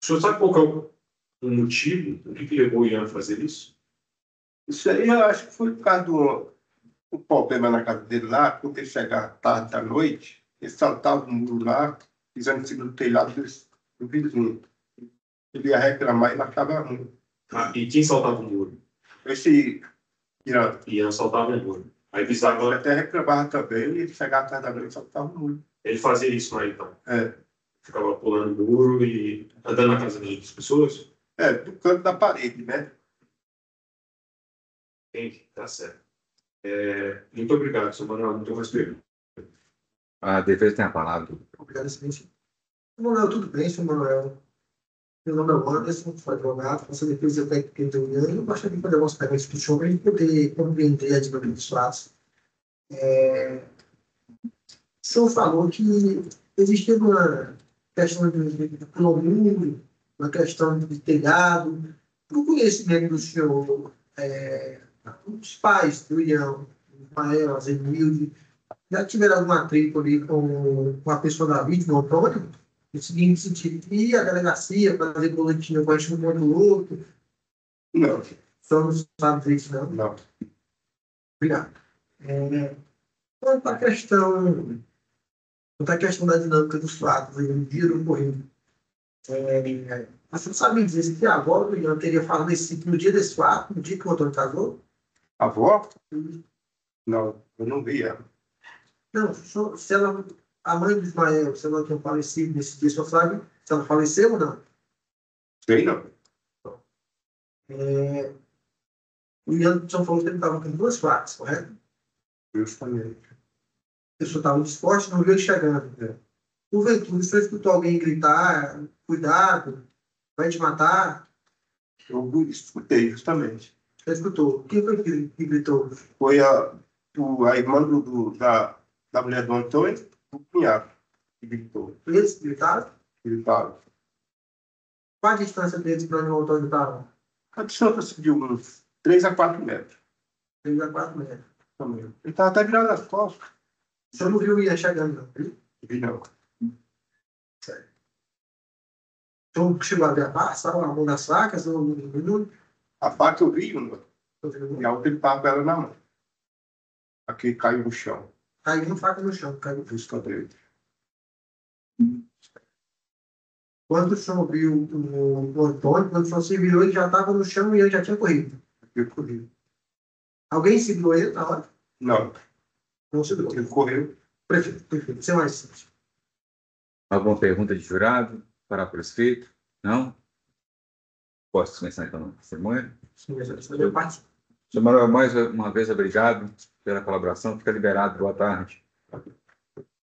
O senhor sabe qual que é o motivo, o que levou o Ian a fazer isso? Isso aí eu acho que foi por causa do problema na casa dele lá, porque ele chegava tarde da noite, ele saltava o muro lá, pisando em cima do telhado do vizinho. Ele ia reclamar e ele achava ruim. E quem saltava o muro? Esse Irã, Ian saltava o muro. Aí ele visava, até reclamava também, e ele chegava tarde da noite e saltava o muro. ele fazia isso lá então. É, Ficava pulando o muro e andando na casa das outras pessoas. do canto da parede, né? Entendi. Tá certo. Muito obrigado, senhor Manuel. Não tenho mais perguntas. A defesa tem a palavra. Obrigado, excelência. Manuel, tudo bem, senhor Manuel? Meu nome é Anderson, sou advogado, faço defesa técnica do União e eu gostaria de fazer algumas perguntas para o senhor para a gente poder compreender a dinâmica dos fatos. O senhor falou que existe uma questão de condomínio, uma questão de telhado. Por conhecimento do senhor, os pais do Ian, Ismael, Azenilde, já tiveram alguma treta ali com a pessoa da vítima, o Antônio? No seguinte sentido, ir à delegacia, fazer boletim com a gente um do outro. Não, Só não sabe disso, não. não. Obrigado. Quanto à questão da dinâmica dos fatos, no dia do ocorrido, você sabe dizer se agora o Ian teria falado no dia desse fato, no dia que o Antônio casou? A avó? Não, eu não vi ela. Não, se ela, a mãe do Ismael, se ela tinha falecido nesse dia, só sabe se ela faleceu ou não. Sei não. O Ian só falou que ele estava com duas facas, correto? Justamente. A pessoa estava disposta e não viu ele chegando. Porventura, o senhor escutou alguém gritar, cuidado, vai te matar? Eu escutei, justamente. Você escutou. Quem foi que gritou? Foi a irmã da mulher do Antônio, o cunhado, que gritou. Eles gritaram? Gritaram. Qual a distância deles para onde o Antônio estava? A distância de uns 3 a 4 metros. 3 a 4 metros. Também. Ele estava até virado as costas. O senhor não viu o Ian chegando, não? Viu? Vi não. Certo. O senhor chegou a ver a passa, a mão das facas, ou não? A faca eu vi, não. E a outra ele estava com ela na mão. Aqui caiu no chão. Caiu uma faca no chão, caiu. Busca dele. Quando o senhor viu o Antônio, quando o senhor se virou, ele já estava no chão e ele já tinha corrido. Eu corri. Alguém segurou ele na hora? Não, Não segurou. ele correu. Perfeito. Sem mais simples. Alguma pergunta de jurado para o prescrito? Não? Posso começar então a testemunha? Senhor Senhor Manuel, mais uma vez, obrigado pela colaboração. Fica liberado. Boa tarde.